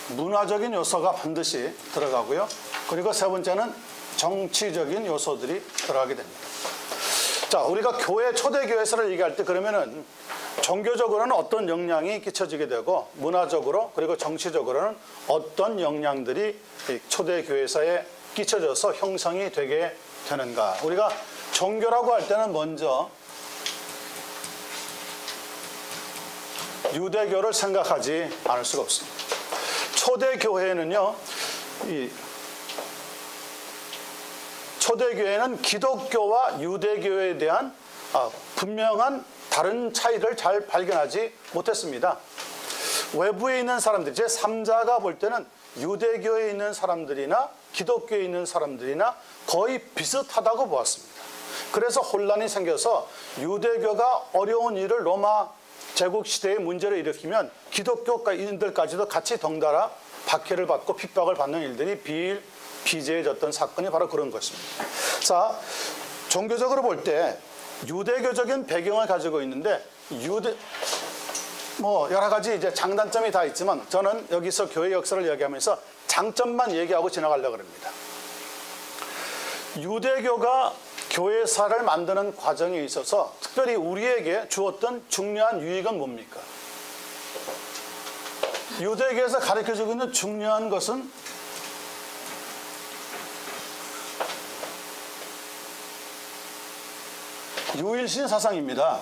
문화적인 요소가 반드시 들어가고요. 그리고 세 번째는 정치적인 요소들이 들어가게 됩니다. 자, 우리가 초대 교회사를 얘기할 때 그러면은 종교적으로는 어떤 영향이 끼쳐지게 되고, 문화적으로 그리고 정치적으로는 어떤 영향들이 초대 교회사에 끼쳐져서 형성이 되게 되는가. 우리가 종교라고 할 때는 먼저 유대교를 생각하지 않을 수가 없습니다. 초대 교회는요, 초대교회는 기독교와 유대교에 대한 분명한 다른 차이를 잘 발견하지 못했습니다. 외부에 있는 사람들, 제3자가 볼 때는 유대교에 있는 사람들이나 기독교에 있는 사람들이나 거의 비슷하다고 보았습니다. 그래서 혼란이 생겨서 유대교가 어려운 일을 로마 제국 시대에 문제를 일으키면 기독교인들까지도 같이 덩달아 박해를 받고 핍박을 받는 일들이 비일비재해졌던 사건이 바로 그런 것입니다. 자, 종교적으로 볼 때 유대교적인 배경을 가지고 있는데, 여러 가지 이제 장단점이 다 있지만, 저는 여기서 교회 역사를 이야기하면서 장점만 얘기하고 지나가려고 합니다. 유대교가 교회사를 만드는 과정에 있어서 특별히 우리에게 주었던 중요한 유익은 뭡니까? 유대교에서 가르쳐주고 있는 중요한 것은 유일신 사상입니다.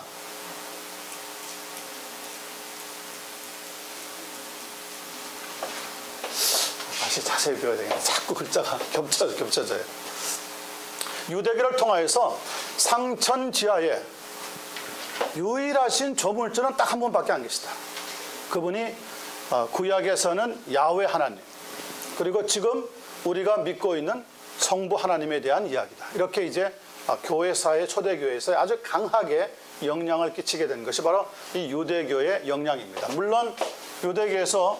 다시 자세히 배워야 되겠네. 자꾸 글자가 겹쳐져요. 유대교를 통하여서 상천 지하에 유일하신 조물주는 딱 한 분밖에 안 계시다. 그분이 구약에서는 야훼 하나님, 그리고 지금 우리가 믿고 있는 성부 하나님에 대한 이야기다. 이렇게 이제 교회사의 초대교회에서 아주 강하게 영향을 끼치게 된 것이 바로 이 유대교의 영향입니다. 물론 유대교에서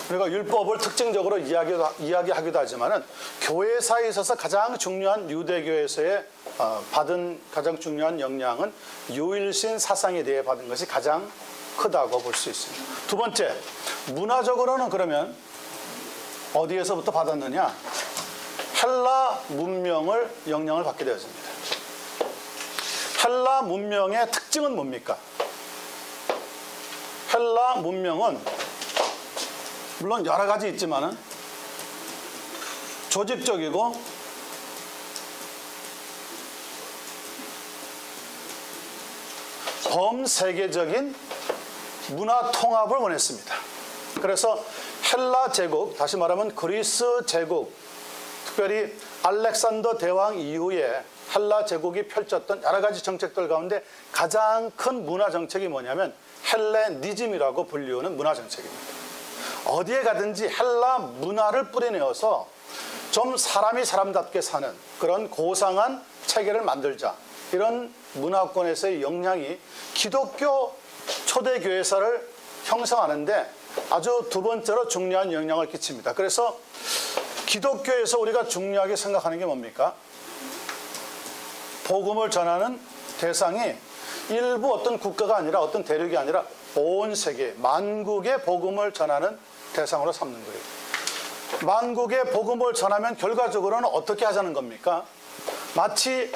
우리가 율법을 특징적으로 이야기하기도 하지만은 교회사에 있어서 가장 중요한 유대교에서의 받은 가장 중요한 영향은 유일신 사상에 대해 받은 것이 가장 크다고 볼 수 있습니다. 두 번째, 문화적으로는 그러면 어디에서부터 받았느냐? 헬라 문명을 영향을 받게 되었습니다. 헬라 문명의 특징은 뭡니까? 헬라 문명은 물론 여러 가지 있지만은 조직적이고 범세계적인 문화 통합을 원했습니다. 그래서 헬라 제국, 다시 말하면 그리스 제국, 특별히 알렉산더 대왕 이후에 헬라 제국이 펼쳤던 여러 가지 정책들 가운데 가장 큰 문화 정책이 뭐냐면 헬레니즘이라고 불리우는 문화 정책입니다. 어디에 가든지 헬라 문화를 뿌리내어서 좀 사람이 사람답게 사는 그런 고상한 체계를 만들자, 이런 문화권에서의 영향이 기독교 초대교회사를 형성하는데 아주 두 번째로 중요한 영향을 끼칩니다. 그래서 기독교에서 우리가 중요하게 생각하는 게 뭡니까? 복음을 전하는 대상이 일부 어떤 국가가 아니라, 어떤 대륙이 아니라 온 세계 만국의 복음을 전하는 대상으로 삼는 거예요. 만국의 복음을 전하면 결과적으로는 어떻게 하자는 겁니까? 마치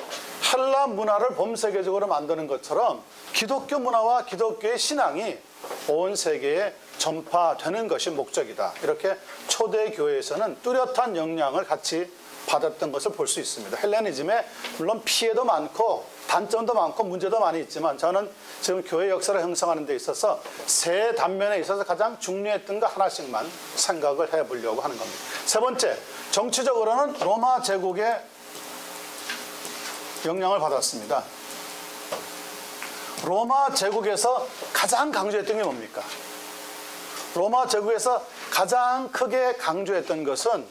헬라 문화를 범세계적으로 만드는 것처럼 기독교 문화와 기독교의 신앙이 온 세계에 전파되는 것이 목적이다. 이렇게 초대교회에서는 뚜렷한 영향을 같이 받았던 것을 볼 수 있습니다. 헬레니즘에 물론 피해도 많고 단점도 많고 문제도 많이 있지만 저는 지금 교회 역사를 형성하는 데 있어서 세 단면에 있어서 가장 중요했던 거 하나씩만 생각을 해보려고 하는 겁니다. 세 번째, 정치적으로는 로마 제국의 영향을 받았습니다. 로마 제국에서 가장 강조했던 게 뭡니까? 로마 제국에서 가장 크게 강조했던 것은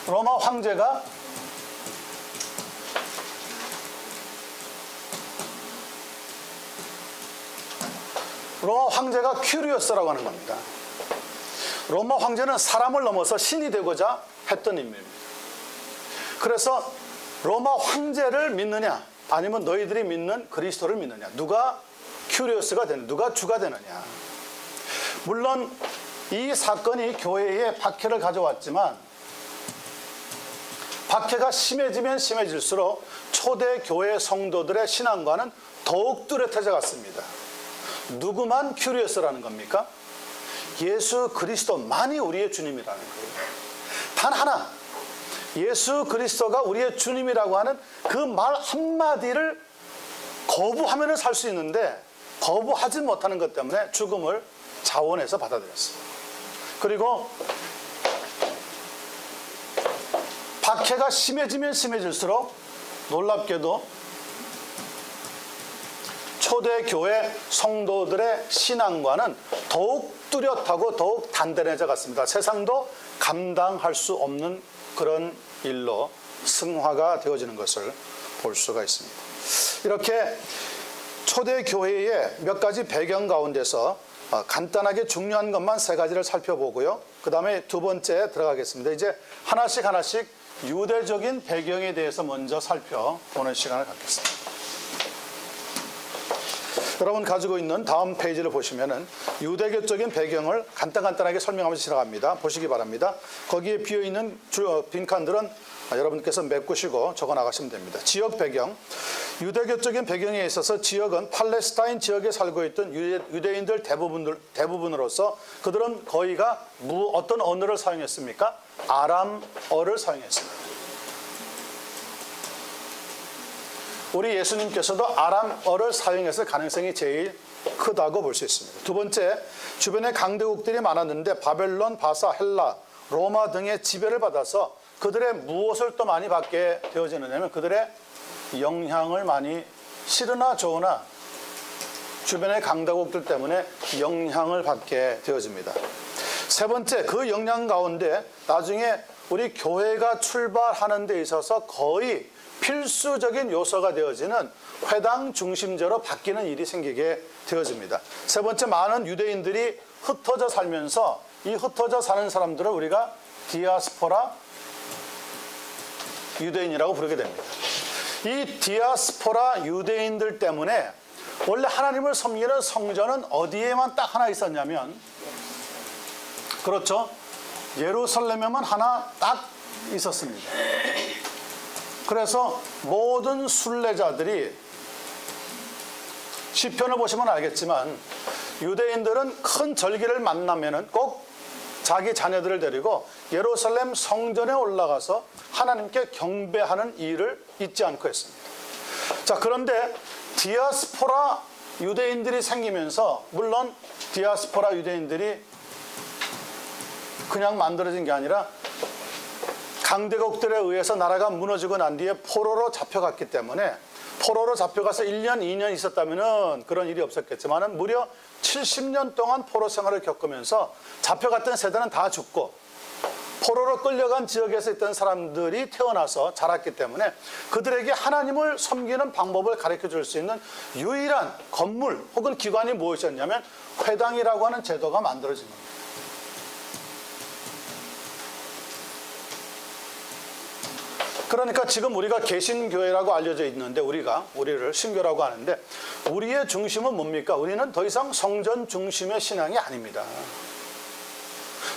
로마 황제가 큐리오스라고 하는 겁니다. 로마 황제는 사람을 넘어서 신이 되고자 했던 인물입니다. 그래서 로마 황제를 믿느냐 아니면 너희들이 믿는 그리스도를 믿느냐, 누가 큐리오스가 되느냐, 누가 주가 되느냐. 물론 이 사건이 교회에 박해를 가져왔지만 박해가 심해지면 심해질수록 초대 교회 성도들의 신앙과는 더욱 뚜렷해져 갔습니다. 누구만 큐리오스라는 겁니까? 예수 그리스도만이 우리의 주님이라는 거예요. 단 하나, 예수 그리스도가 우리의 주님이라고 하는 그 말 한마디를 거부하면 살 수 있는데 거부하지 못하는 것 때문에 죽음을 자원해서 받아들였어요. 그리고 박해가 심해지면 심해질수록 놀랍게도 초대교회 성도들의 신앙과는 더욱 뚜렷하고 더욱 단단해져 갔습니다. 세상도 감당할 수 없는 그런 일로 승화가 되어지는 것을 볼 수가 있습니다. 이렇게 초대교회의 몇 가지 배경 가운데서 간단하게 중요한 것만 세 가지를 살펴보고요. 그 다음에 두 번째 들어가겠습니다. 이제 하나씩 유대적인 배경에 대해서 먼저 살펴보는 시간을 갖겠습니다. 여러분 가지고 있는 다음 페이지를 보시면은 유대교적인 배경을 간단하게 설명하면서 지나갑니다. 보시기 바랍니다. 거기에 비어있는 빈칸들은 여러분께서 메꾸시고 적어 나가시면 됩니다. 지역 배경. 유대교적인 배경에 있어서 지역은 팔레스타인 지역에 살고 있던 유대인들 대부분으로서 그들은 거의가 어떤 언어를 사용했습니까? 아람어를 사용했습니다. 우리 예수님께서도 아람어를 사용했을 가능성이 제일 크다고 볼 수 있습니다. 두 번째, 주변에 강대국들이 많았는데 바벨론, 바사, 헬라, 로마 등의 지배를 받아서 그들의 무엇을 또 많이 받게 되어지느냐면 그들의 영향을 많이 싫으나 좋으나 주변의 강대국들 때문에 영향을 받게 되어집니다. 세 번째, 그 영향 가운데 나중에 우리 교회가 출발하는 데 있어서 거의 필수적인 요소가 되어지는 회당 중심제로 바뀌는 일이 생기게 되어집니다. 세 번째, 많은 유대인들이 흩어져 살면서 이 흩어져 사는 사람들을 우리가 디아스포라 유대인이라고 부르게 됩니다. 이 디아스포라 유대인들 때문에 원래 하나님을 섬기는 성전은 어디에만 딱 하나 있었냐면, 그렇죠, 예루살렘에만 하나 딱 있었습니다. 그래서 모든 순례자들이, 시편을 보시면 알겠지만 유대인들은 큰 절기를 만나면은 꼭 자기 자녀들을 데리고 예루살렘 성전에 올라가서 하나님께 경배하는 일을 잊지 않고 했습니다. 자, 그런데 디아스포라 유대인들이 생기면서, 물론 디아스포라 유대인들이 그냥 만들어진 게 아니라 강대국들에 의해서 나라가 무너지고 난 뒤에 포로로 잡혀갔기 때문에, 포로로 잡혀가서 1년, 2년 있었다면 그런 일이 없었겠지만 무려 70년 동안 포로 생활을 겪으면서 잡혀갔던 세대는 다 죽고 포로로 끌려간 지역에서 있던 사람들이 태어나서 자랐기 때문에 그들에게 하나님을 섬기는 방법을 가르쳐 줄 수 있는 유일한 건물 혹은 기관이 무엇이었냐면 회당이라고 하는 제도가 만들어진 겁니다. 그러니까 지금 우리가 개신교회라고 알려져 있는데 우리를 신교라고 하는데 우리의 중심은 뭡니까? 우리는 더 이상 성전 중심의 신앙이 아닙니다.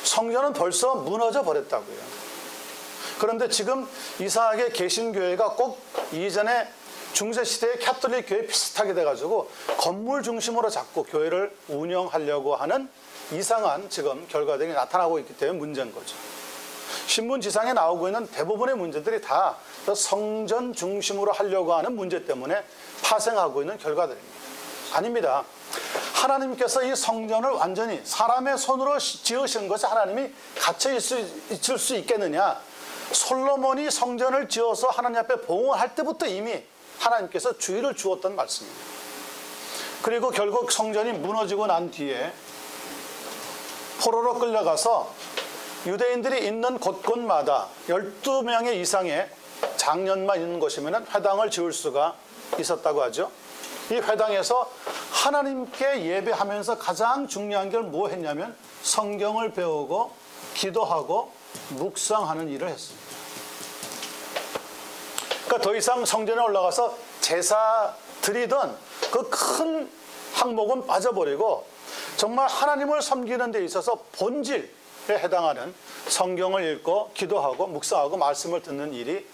성전은 벌써 무너져 버렸다고요. 그런데 지금 이상하게 개신교회가 꼭 이전에 중세시대의 캐톨릭 교회 비슷하게 돼가지고 건물 중심으로 자꾸 교회를 운영하려고 하는 이상한 지금 결과들이 나타나고 있기 때문에 문제인 거죠. 신문지상에 나오고 있는 대부분의 문제들이 다 성전 중심으로 하려고 하는 문제 때문에 파생하고 있는 결과들입니다. 아닙니다. 하나님께서 이 성전을 완전히 사람의 손으로 지으신 것이 하나님이 갇혀 있을 수 있겠느냐? 솔로몬이 성전을 지어서 하나님 앞에 봉헌할 때부터 이미 하나님께서 주의를 주었던 말씀입니다. 그리고 결국 성전이 무너지고 난 뒤에 포로로 끌려가서 유대인들이 있는 곳곳마다 12명의 이상의 장년만 있는 곳이면 회당을 지을 수가 있었다고 하죠. 이 회당에서 하나님께 예배하면서 가장 중요한 게 뭐 했냐면 성경을 배우고 기도하고 묵상하는 일을 했습니다. 그러니까 더 이상 성전에 올라가서 제사 드리던 그 큰 항목은 빠져버리고 정말 하나님을 섬기는 데 있어서 본질에 해당하는 성경을 읽고 기도하고 묵상하고 말씀을 듣는 일이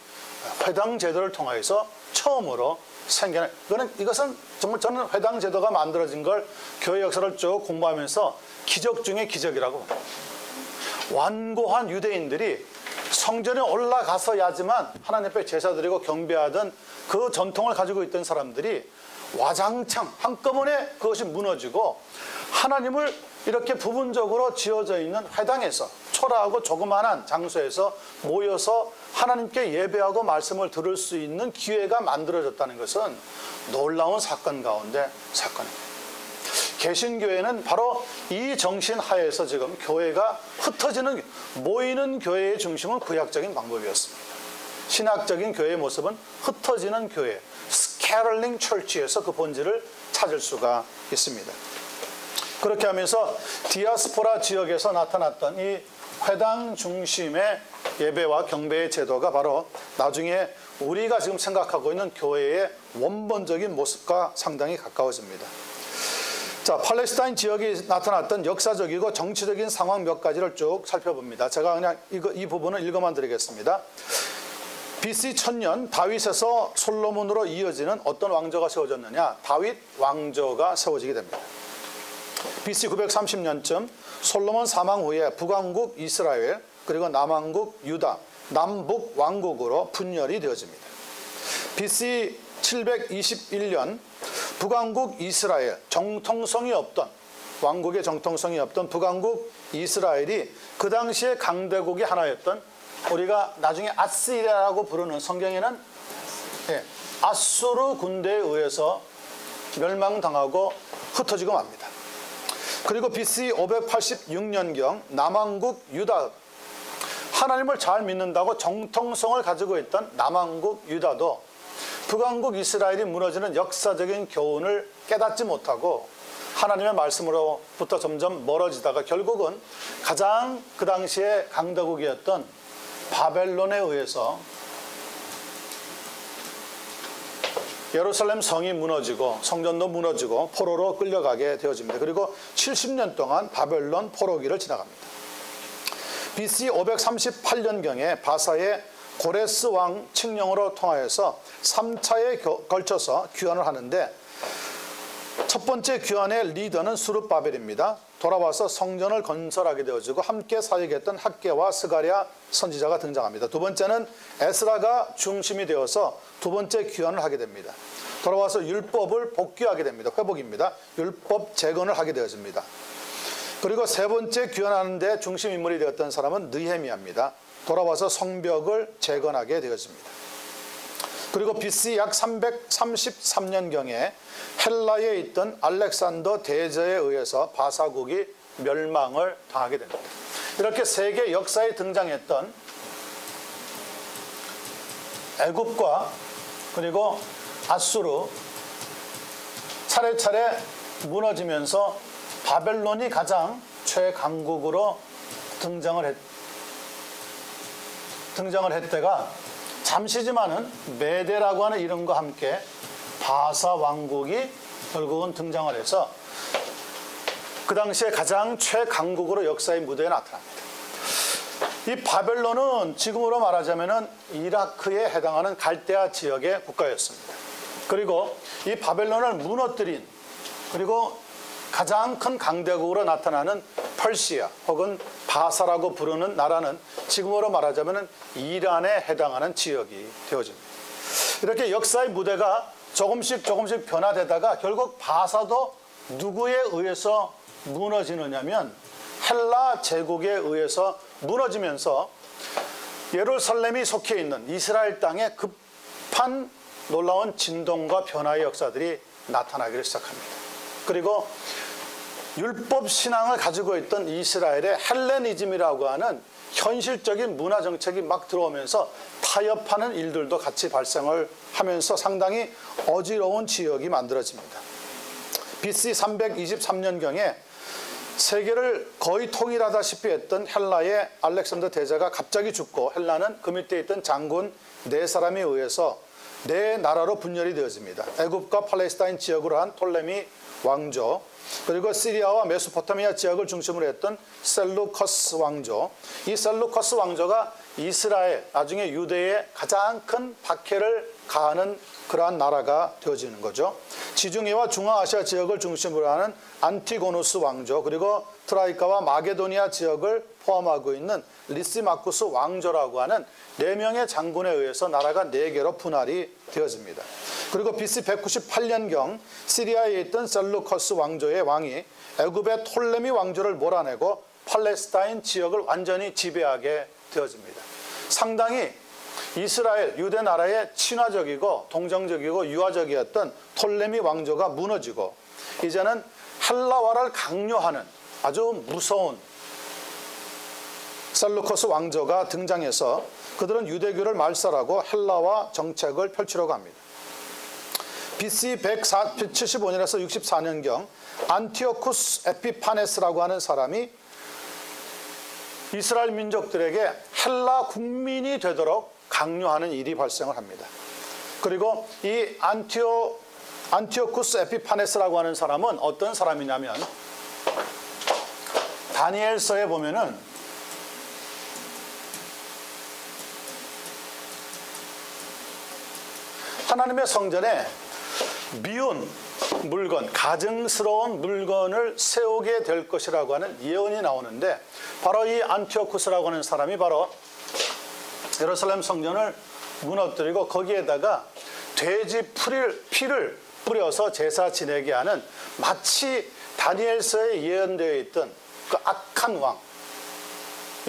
회당 제도를 통해서 처음으로 생겨난, 이것은 정말 저는 회당 제도가 만들어진 걸 교회 역사를 쭉 공부하면서 기적 중에 기적이라고 봅니다. 완고한 유대인들이 성전에 올라가서야지만 하나님 앞에 제사 드리고 경배하던 그 전통을 가지고 있던 사람들이 와장창 한꺼번에 그것이 무너지고 하나님을 이렇게 부분적으로 지어져 있는 회당에서 초라하고 조그마한 장소에서 모여서 하나님께 예배하고 말씀을 들을 수 있는 기회가 만들어졌다는 것은 놀라운 사건 가운데 사건입니다. 개신교회는 바로 이 정신 하에서 지금 교회가 흩어지는, 모이는 교회의 중심은 구약적인 방법이었습니다. 신학적인 교회의 모습은 흩어지는 교회, 스캐럴링 철치에서 그 본질을 찾을 수가 있습니다. 그렇게 하면서 디아스포라 지역에서 나타났던 이 회당 중심의 예배와 경배의 제도가 바로 나중에 우리가 지금 생각하고 있는 교회의 원본적인 모습과 상당히 가까워집니다. 자, 팔레스타인 지역이 나타났던 역사적이고 정치적인 상황 몇 가지를 쭉 살펴봅니다. 제가 그냥 이 부분을 읽어만 드리겠습니다. BC 1000년 다윗에서 솔로몬으로 이어지는 어떤 왕조가 세워졌느냐? 다윗 왕조가 세워지게 됩니다. BC 930년쯤 솔로몬 사망 후에 북왕국 이스라엘 그리고 남왕국 유다, 남북 왕국으로 분열이 되어집니다. BC 721년 북왕국 이스라엘, 정통성이 없던, 왕국의 정통성이 없던 북왕국 이스라엘이 그 당시에 강대국이 하나였던, 우리가 나중에 아시리아라고 부르는, 성경에는 아수르 군대에 의해서 멸망당하고 흩어지고 맙니다. 그리고 BC 586년경 남왕국 유다, 하나님을 잘 믿는다고 정통성을 가지고 있던 남왕국 유다도 북왕국 이스라엘이 무너지는 역사적인 교훈을 깨닫지 못하고 하나님의 말씀으로부터 점점 멀어지다가 결국은 가장 그 당시에 강대국이었던 바벨론에 의해서 예루살렘 성이 무너지고 성전도 무너지고 포로로 끌려가게 되어집니다. 그리고 70년 동안 바벨론 포로기를 지나갑니다. BC 538년경에 바사의 고레스 왕 칙령으로 통하여서 3차에 걸쳐서 귀환을 하는데, 첫 번째 귀환의 리더는 수룹바벨입니다. 돌아와서 성전을 건설하게 되어지고 함께 사역했던 학개와 스가랴 선지자가 등장합니다. 두 번째는 에스라가 중심이 되어서 두 번째 귀환을 하게 됩니다. 돌아와서 율법을 복귀하게 됩니다. 회복입니다. 율법 재건을 하게 되어집니다. 그리고 세 번째 귀환하는 데 중심 인물이 되었던 사람은 느헤미야입니다. 돌아와서 성벽을 재건하게 되었습니다. 그리고 BC 약 333년경에 헬라에 있던 알렉산더 대제에 의해서 바사국이 멸망을 당하게 됩니다. 이렇게 세계 역사에 등장했던 애굽과 그리고 아수르 차례차례 무너지면서 바벨론이 가장 최강국으로 등장을 했다가 잠시지만은 메데라고 하는 이름과 함께 바사 왕국이 결국은 등장을 해서 그 당시에 가장 최강국으로 역사의 무대에 나타납니다. 이 바벨론은 지금으로 말하자면은 이라크에 해당하는 갈대아 지역의 국가였습니다. 그리고 이 바벨론을 무너뜨린, 그리고 가장 큰 강대국으로 나타나는 펄시아 혹은 바사라고 부르는 나라는 지금으로 말하자면 이란에 해당하는 지역이 되어집니다. 이렇게 역사의 무대가 조금씩 변화되다가 결국 바사도 누구에 의해서 무너지느냐면 헬라 제국에 의해서 무너지면서 예루살렘이 속해 있는 이스라엘 땅에 급한 놀라운 진동과 변화의 역사들이 나타나기 시작합니다. 그리고 율법 신앙을 가지고 있던 이스라엘의 헬레니즘이라고 하는 현실적인 문화 정책이 막 들어오면서 타협하는 일들도 같이 발생을 하면서 상당히 어지러운 지역이 만들어집니다. BC 323년경에 세계를 거의 통일하다시피 했던 헬라의 알렉산더 대제가 갑자기 죽고 헬라는 그 밑에 있던 장군 4사람에 의해서 4나라로 분열이 되어집니다. 애굽과 팔레스타인 지역으로 한 톨레미 왕조, 그리고 시리아와 메소포타미아 지역을 중심으로 했던 셀루커스 왕조. 이 셀루커스 왕조가 이스라엘, 나중에 유대에 가장 큰 박해를 가하는 그러한 나라가 되어지는 거죠. 지중해와 중앙아시아 지역을 중심으로 하는 안티고누스 왕조, 그리고 트라이카와 마게도니아 지역을 포함하고 있는 리시마쿠스 왕조라고 하는 4명의 장군에 의해서 나라가 4개로 분할이 되어집니다. 그리고 BC 198년경 시리아에 있던 셀루커스 왕조의 왕이 애굽의 톨레미 왕조를 몰아내고 팔레스타인 지역을 완전히 지배하게 되어집니다. 상당히 이스라엘, 유대 나라의 친화적이고 동정적이고 유화적이었던 톨레미 왕조가 무너지고 이제는 헬라화를 강요하는 아주 무서운 셀루커스 왕조가 등장해서 그들은 유대교를 말살하고 헬라화 정책을 펼치려고 합니다. BC 175년에서 64년경 안티오쿠스 에피파네스라고 하는 사람이 이스라엘 민족들에게 헬라 국민이 되도록 강요하는 일이 발생을 합니다. 그리고 이 안티오쿠스 에피파네스라고 하는 사람은 어떤 사람이냐면 다니엘서에 보면은 하나님의 성전에 미운 물건, 가증스러운 물건을 세우게 될 것이라고 하는 예언이 나오는데 바로 이 안티오쿠스라고 하는 사람이 바로 예루살렘 성전을 무너뜨리고 거기에다가 돼지 피를 뿌려서 제사 지내게 하는 마치 다니엘서에 예언되어 있던 그 악한 왕이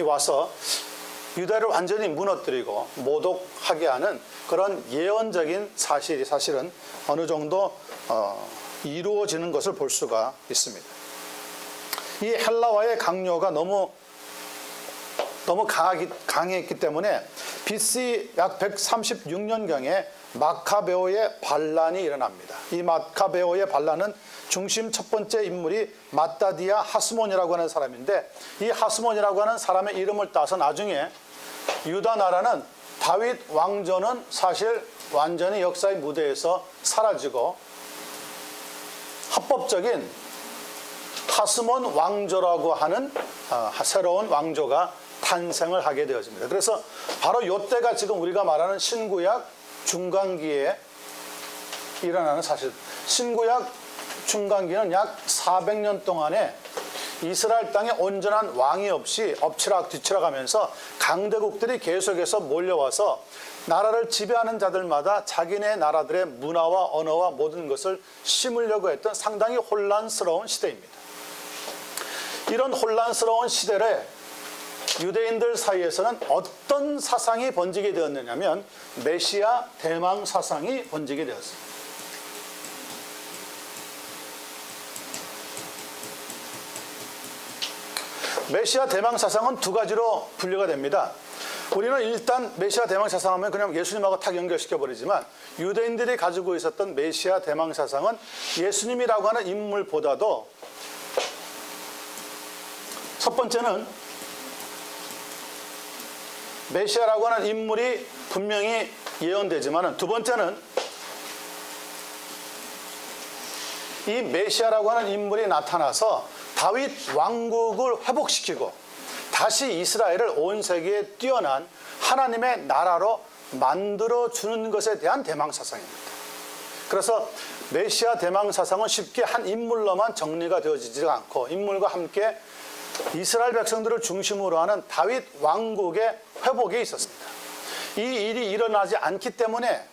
와서 유다를 완전히 무너뜨리고 모독하게 하는 그런 예언적인 사실이 사실은 어느 정도 이루어지는 것을 볼 수가 있습니다. 이 헬라화의 강요가 너무 강했기 때문에 BC 약 136년경에 마카베오의 반란이 일어납니다. 이 마카베오의 반란은 중심 첫 번째 인물이 마따디아 하스몬이라고 하는 사람인데 이 하스몬이라고 하는 사람의 이름을 따서 나중에 유다 나라는 다윗 왕조는 사실 완전히 역사의 무대에서 사라지고 합법적인 하스몬 왕조라고 하는 새로운 왕조가 탄생을 하게 되어집니다. 그래서 바로 이때가 지금 우리가 말하는 신구약 중간기에 일어나는 사실. 신구약 중간기는 약 400년 동안에 이스라엘 땅에 온전한 왕이 없이 엎치락뒤치락 하면서 강대국들이 계속해서 몰려와서 나라를 지배하는 자들마다 자기네 나라들의 문화와 언어와 모든 것을 심으려고 했던 상당히 혼란스러운 시대입니다. 이런 혼란스러운 시대를 유대인들 사이에서는 어떤 사상이 번지게 되었느냐면 메시아 대망 사상이 번지게 되었습니다. 메시아 대망 사상은 두 가지로 분류가 됩니다. 우리는 일단 메시아 대망 사상하면 그냥 예수님하고 탁 연결시켜버리지만 유대인들이 가지고 있었던 메시아 대망 사상은 예수님이라고 하는 인물보다도 첫 번째는 메시아라고 하는 인물이 분명히 예언되지만 두 번째는 이 메시아라고 하는 인물이 나타나서 다윗 왕국을 회복시키고 다시 이스라엘을 온 세계에 뛰어난 하나님의 나라로 만들어주는 것에 대한 대망사상입니다. 그래서 메시아 대망사상은 쉽게 한 인물로만 정리가 되어지지 않고 인물과 함께 이스라엘 백성들을 중심으로 하는 다윗 왕국의 회복에 있었습니다. 이 일이 일어나지 않기 때문에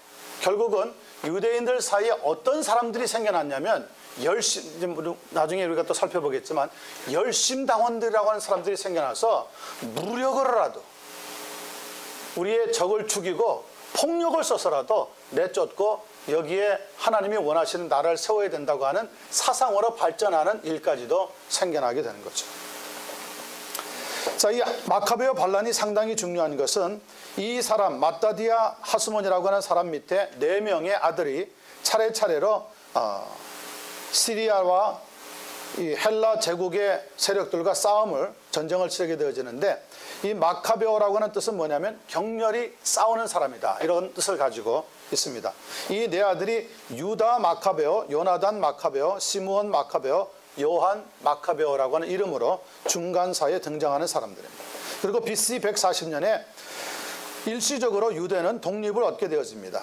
결국은 유대인들 사이에 어떤 사람들이 생겨났냐면 나중에 우리가 또 살펴보겠지만 열심당원들이라고 하는 사람들이 생겨나서 무력으로라도 우리의 적을 죽이고 폭력을 써서라도 내쫓고 여기에 하나님이 원하시는 나라를 세워야 된다고 하는 사상으로 발전하는 일까지도 생겨나게 되는 거죠. 자, 이 마카베오 반란이 상당히 중요한 것은 이 사람 마따디아 하스몬이라고 하는 사람 밑에 4명의 아들이 차례차례로 시리아와 이 헬라 제국의 세력들과 전쟁을 치르게 되어지는데, 이 마카베오라고 하는 뜻은 뭐냐면 격렬히 싸우는 사람이다, 이런 뜻을 가지고 있습니다. 이 4아들이 유다 마카베오, 요나단 마카베오, 시므온 마카베오, 요한 마카베오라고 하는 이름으로 중간사에 등장하는 사람들입니다. 그리고 BC 140년에 일시적으로 유대는 독립을 얻게 되어집니다.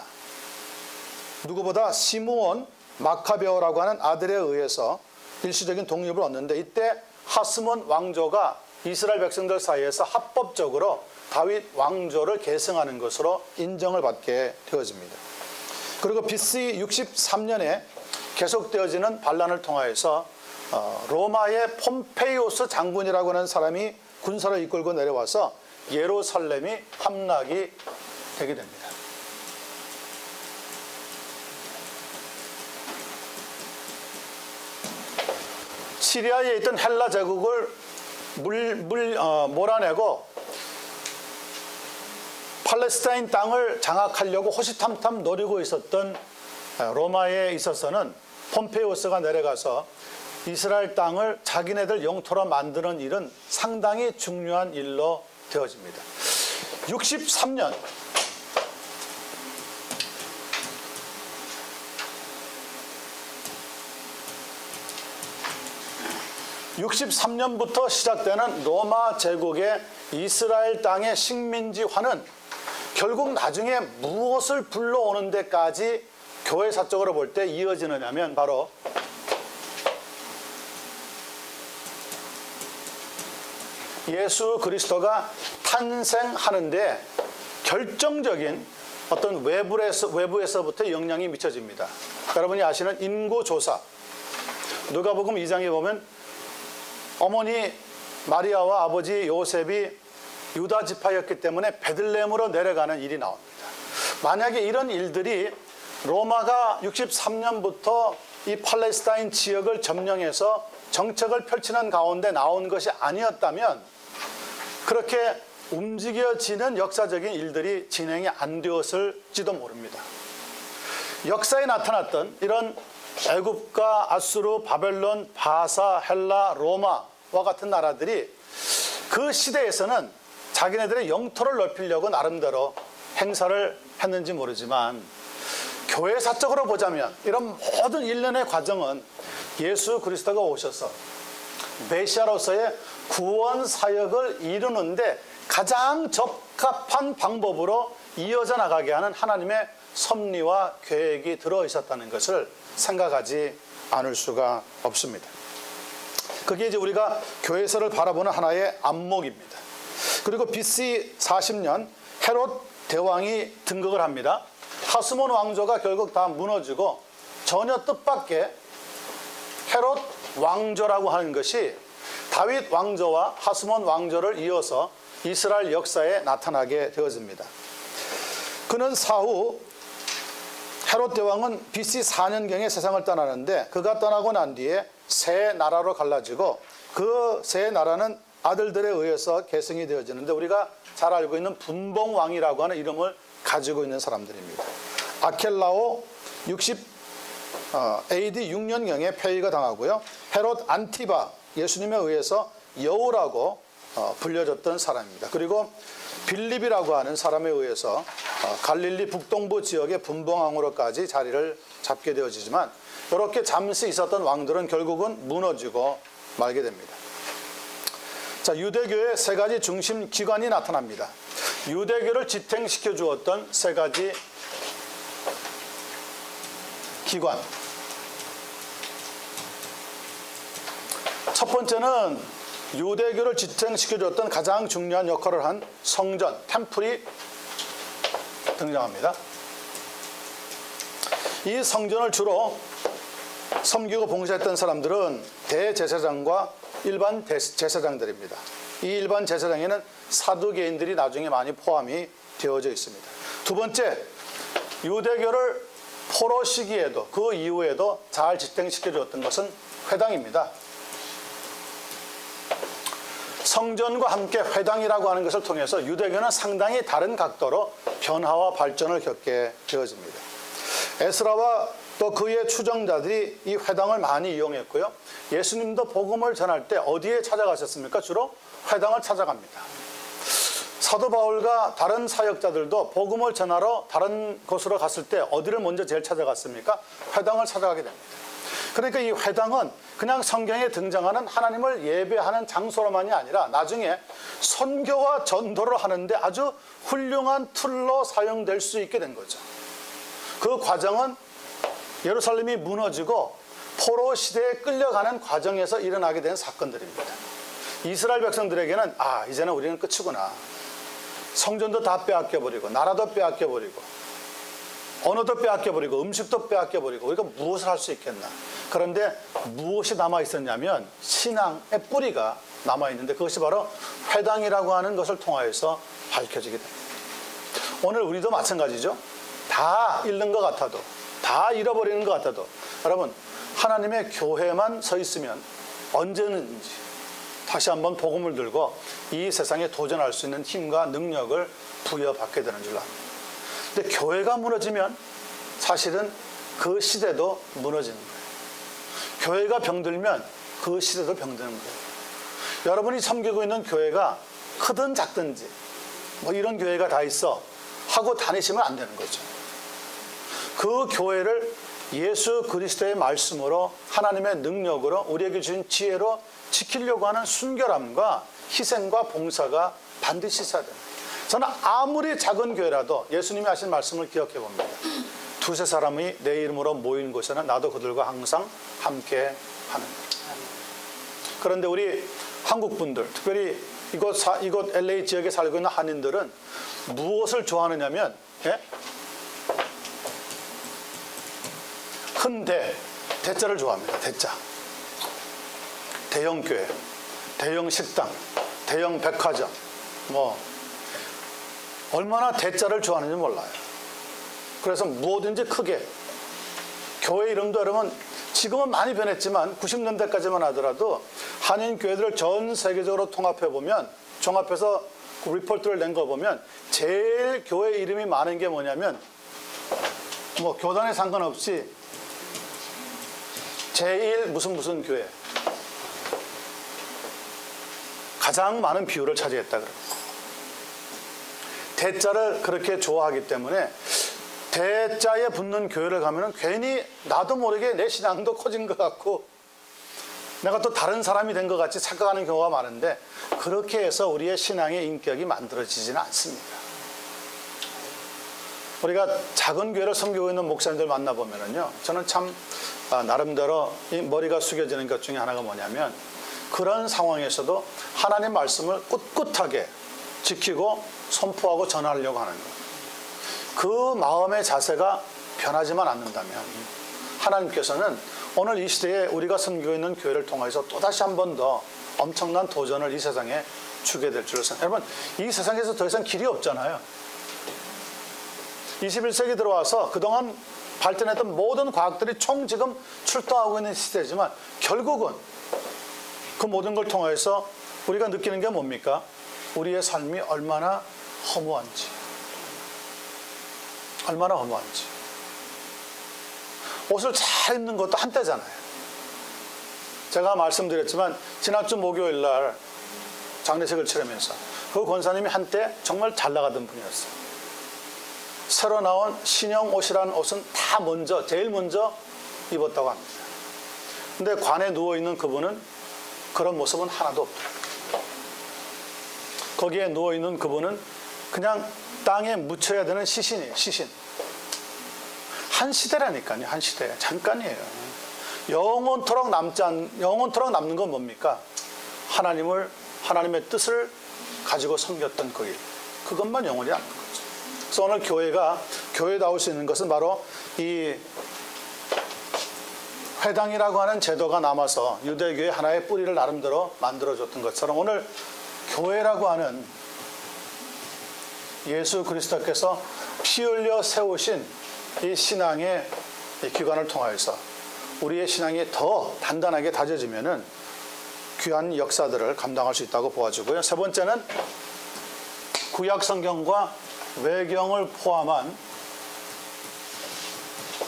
누구보다 시므온 마카베오라고 하는 아들에 의해서 일시적인 독립을 얻는데, 이때 하스몬 왕조가 이스라엘 백성들 사이에서 합법적으로 다윗 왕조를 계승하는 것으로 인정을 받게 되어집니다. 그리고 BC 63년에 계속되어지는 반란을 통하여서 로마의 폼페이오스 장군이라고 하는 사람이 군사를 이끌고 내려와서 예루살렘이 함락이 되게 됩니다. 시리아에 있던 헬라 제국을 몰아내고 팔레스타인 땅을 장악하려고 호시탐탐 노리고 있었던 로마에 있어서는 폼페이오스가 내려가서 이스라엘 땅을 자기네들 영토로 만드는 일은 상당히 중요한 일로 되어집니다. 63년 (63년부터) 시작되는 로마 제국의 이스라엘 땅의 식민지화는 결국 나중에 무엇을 불러오는 데까지 교회사적으로 볼 때 이어지느냐면 바로 예수 그리스도가 탄생하는데 결정적인 어떤 외부에서부터 영향이 미쳐집니다. 여러분이 아시는 인구조사, 누가복음 2장에 보면 어머니 마리아와 아버지 요셉이 유다 지파였기 때문에 베들레헴으로 내려가는 일이 나옵니다. 만약에 이런 일들이 로마가 63년부터 이 팔레스타인 지역을 점령해서 정책을 펼치는 가운데 나온 것이 아니었다면 그렇게 움직여지는 역사적인 일들이 진행이 안 되었을지도 모릅니다. 역사에 나타났던 이런 애굽과 아수르, 바벨론, 바사, 헬라, 로마와 같은 나라들이 그 시대에서는 자기네들의 영토를 넓히려고 나름대로 행사를 했는지 모르지만 교회사적으로 보자면 이런 모든 일련의 과정은 예수 그리스도가 오셔서 메시아로서의 구원 사역을 이루는데 가장 적합한 방법으로 이어져 나가게 하는 하나님의 섭리와 계획이 들어 있었다는 것을 생각하지 않을 수가 없습니다. 그게 이제 우리가 교회사를 바라보는 하나의 안목입니다. 그리고 BC 40년 헤롯 대왕이 등극을 합니다. 하스몬 왕조가 결국 다 무너지고 전혀 뜻밖의 헤롯 왕조라고 하는 것이 다윗 왕조와 하스몬 왕조를 이어서 이스라엘 역사에 나타나게 되어집니다. 그는 사후 헤롯 대왕은 BC 4년경에 세상을 떠나는데, 그가 떠나고 난 뒤에 세 나라로 갈라지고 그 세 나라는 아들들에 의해서 계승이 되어지는데, 우리가 잘 알고 있는 분봉왕이라고 하는 이름을 가지고 있는 사람들입니다. 아켈라오 AD 6년경에 폐위가 당하고요. 헤롯 안티바, 예수님에 의해서 여우라고 불려졌던 사람입니다. 그리고 빌립이라고 하는 사람에 의해서 갈릴리 북동부 지역의 분봉왕으로까지 자리를 잡게 되어지지만, 이렇게 잠시 있었던 왕들은 결국은 무너지고 말게 됩니다. 자, 유대교의 세 가지 중심 기관이 나타납니다. 유대교를 지탱시켜 주었던 세 가지 기관. 첫 번째는 유대교를 지탱시켜줬던 가장 중요한 역할을 한 성전, 템플이 등장합니다. 이 성전을 주로 섬기고 봉사했던 사람들은 대제사장과 일반 제사장들입니다. 이 일반 제사장에는 사두개인들이 나중에 많이 포함이 되어져 있습니다. 두 번째, 유대교를 포로 시기에도 그 이후에도 잘 지탱시켜줬던 것은 회당입니다. 성전과 함께 회당이라고 하는 것을 통해서 유대교는 상당히 다른 각도로 변화와 발전을 겪게 되어집니다. 에스라와 또 그의 추종자들이 이 회당을 많이 이용했고요. 예수님도 복음을 전할 때 어디에 찾아가셨습니까? 주로 회당을 찾아갑니다. 사도 바울과 다른 사역자들도 복음을 전하러 다른 곳으로 갔을 때 어디를 먼저 제일 찾아갔습니까? 회당을 찾아가게 됩니다. 그러니까 이 회당은 그냥 성경에 등장하는 하나님을 예배하는 장소로만이 아니라 나중에 선교와 전도를 하는데 아주 훌륭한 툴로 사용될 수 있게 된 거죠. 그 과정은 예루살렘이 무너지고 포로 시대에 끌려가는 과정에서 일어나게 된 사건들입니다. 이스라엘 백성들에게는 이제는 우리는 끝이구나. 성전도 다 빼앗겨버리고 나라도 빼앗겨버리고 언어도 빼앗겨버리고 음식도 빼앗겨버리고 우리가 무엇을 할 수 있겠나. 그런데 무엇이 남아있었냐면 신앙의 뿌리가 남아있는데 그것이 바로 회당이라고 하는 것을 통하여서 밝혀지게 됩니다. 오늘 우리도 마찬가지죠. 다 잃는 것 같아도 다 잃어버리는 것 같아도 여러분 하나님의 교회만 서 있으면 언제든지 다시 한번 복음을 들고 이 세상에 도전할 수 있는 힘과 능력을 부여받게 되는 줄 압니다. 근데 교회가 무너지면 사실은 그 시대도 무너지는 거예요. 교회가 병들면 그 시대도 병드는 거예요. 여러분이 섬기고 있는 교회가 크든 작든지 뭐 이런 교회가 다 있어 하고 다니시면 안 되는 거죠. 그 교회를 예수 그리스도의 말씀으로 하나님의 능력으로 우리에게 주신 지혜로 지키려고 하는 순결함과 희생과 봉사가 반드시 있어야 됩니다. 저는 아무리 작은 교회라도 예수님이 하신 말씀을 기억해 봅니다. 두세 사람이 내 이름으로 모인 곳에는 나도 그들과 항상 함께 하는 것. 그런데 우리 한국 분들, 특별히 이곳 LA 지역에 살고 있는 한인들은 무엇을 좋아하느냐면 큰 대자를 좋아합니다. 대자. 대형 교회, 대형 식당, 대형 백화점, 얼마나 대자를 좋아하는지 몰라요. 그래서 뭐든지 크게. 교회 이름도 여러분 지금은 많이 변했지만 90년대까지만 하더라도 한인 교회들을 전 세계적으로 통합해보면 종합해서 그 리포트를 낸 거 보면 제일 교회 이름이 많은 게 뭐냐면 교단에 상관없이 제일 무슨 교회 가장 많은 비율을 차지했다 그래요. 대자를 그렇게 좋아하기 때문에 대자에 붙는 교회를 가면은 괜히 나도 모르게 내 신앙도 커진 것 같고 내가 또 다른 사람이 된 것 같이 착각하는 경우가 많은데 그렇게 해서 우리의 신앙의 인격이 만들어지지는 않습니다. 우리가 작은 교회를 섬기고 있는 목사님들 만나보면은요, 저는 참 나름대로 이 머리가 숙여지는 것 중에 하나가 뭐냐면 그런 상황에서도 하나님 말씀을 꿋꿋하게 지키고 선포하고 전하려고 하는 것. 그 마음의 자세가 변하지만 않는다면 하나님께서는 오늘 이 시대에 우리가 섬기고 있는 교회를 통해서 또다시 한 번 더 엄청난 도전을 이 세상에 주게 될 줄을 생각합니다. 여러분, 이 세상에서 더 이상 길이 없잖아요. 21세기 들어와서 그동안 발전했던 모든 과학들이 총 지금 출동하고 있는 시대지만 결국은 그 모든 걸 통해서 우리가 느끼는 게 뭡니까? 우리의 삶이 얼마나 허무한지. 얼마나 허무한지. 옷을 잘 입는 것도 한때잖아요. 제가 말씀드렸지만 지난주 목요일 날 장례식을 치르면서 그 권사님이 한때 정말 잘 나가던 분이었어요. 새로 나온 신형 옷이라는 옷은 다 제일 먼저 입었다고 합니다. 근데 관에 누워있는 그분은 그런 모습은 하나도 없더라고요. 거기에 누워있는 그분은 그냥 땅에 묻혀야 되는 시신이에요. 시신. 한 시대라니까요. 한 시대. 잠깐이에요. 영원토록 남는 건 뭡니까? 하나님의 뜻을 가지고 섬겼던 그 일, 그것만 영원히 남는 거죠. 그래서 오늘 교회 나올 수 있는 것은 바로 이 회당이라고 하는 제도가 남아서 유대교의 하나의 뿌리를 나름대로 만들어줬던 것처럼, 오늘 교회라고 하는 예수 그리스도께서 피 흘려 세우신 이 신앙의 이 기관을 통하여서 우리의 신앙이 더 단단하게 다져지면은 귀한 역사들을 감당할 수 있다고 보아지고요. 세 번째는 구약 성경과 외경을 포함한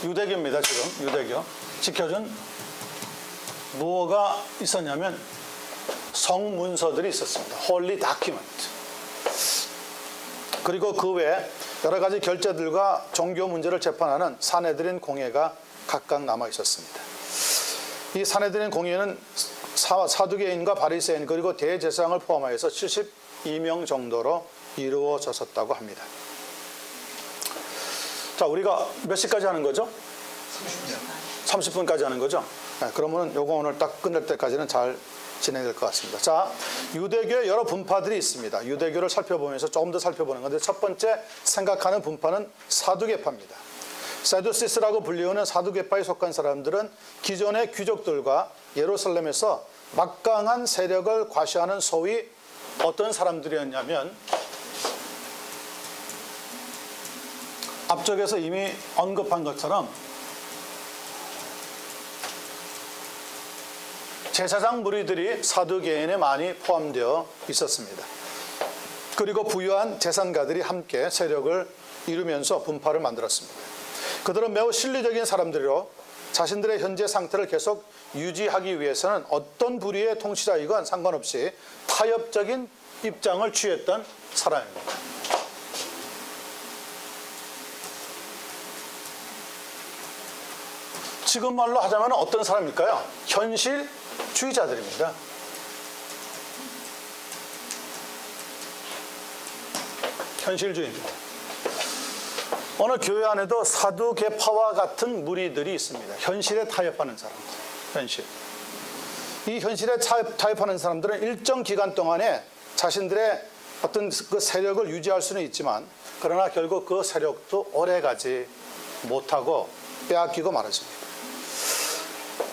유대교입니다. 지금 유대교 지켜준 무엇가 있었냐면 성문서들이 있었습니다. 홀리 다큐멘트. 그리고 그 외에 여러 가지 결제들과 종교 문제를 재판하는 사내들인 공회가 각각 남아 있었습니다. 이 사내들인 공회는 사두개인과 바리새인 그리고 대제사장을 포함하여서 72명 정도로 이루어졌었다고 합니다. 자, 우리가 몇 시까지 하는 거죠? 30분까지 하는 거죠? 네, 그러면 요거 오늘 딱 끝낼 때까지는 잘 진행될 것 같습니다. 자, 유대교의 여러 분파들이 있습니다. 유대교를 살펴보면서 조금 더 살펴보는 건데, 첫 번째 생각하는 분파는 사두개파입니다. 세두시스라고 불리우는 사두개파에 속한 사람들은 기존의 귀족들과 예루살렘에서 막강한 세력을 과시하는 소위 어떤 사람들이었냐면, 앞쪽에서 이미 언급한 것처럼 제사장 무리들이 사두개인에 많이 포함되어 있었습니다. 그리고 부유한 재산가들이 함께 세력을 이루면서 분파를 만들었습니다. 그들은 매우 실리적인 사람들이로 자신들의 현재 상태를 계속 유지하기 위해서는 어떤 부류의 통치자이건 상관없이 타협적인 입장을 취했던 사람입니다. 지금 말로 하자면 어떤 사람일까요? 현실주의자들입니다. 현실주의입니다. 오늘 교회 안에도 사두개파와 같은 무리들이 있습니다. 현실에 타협하는 사람들. 현실. 이 현실에 타협하는 사람들은 일정 기간 동안에 자신들의 어떤 그 세력을 유지할 수는 있지만, 그러나 결국 그 세력도 오래가지 못하고 빼앗기고 말아집니다.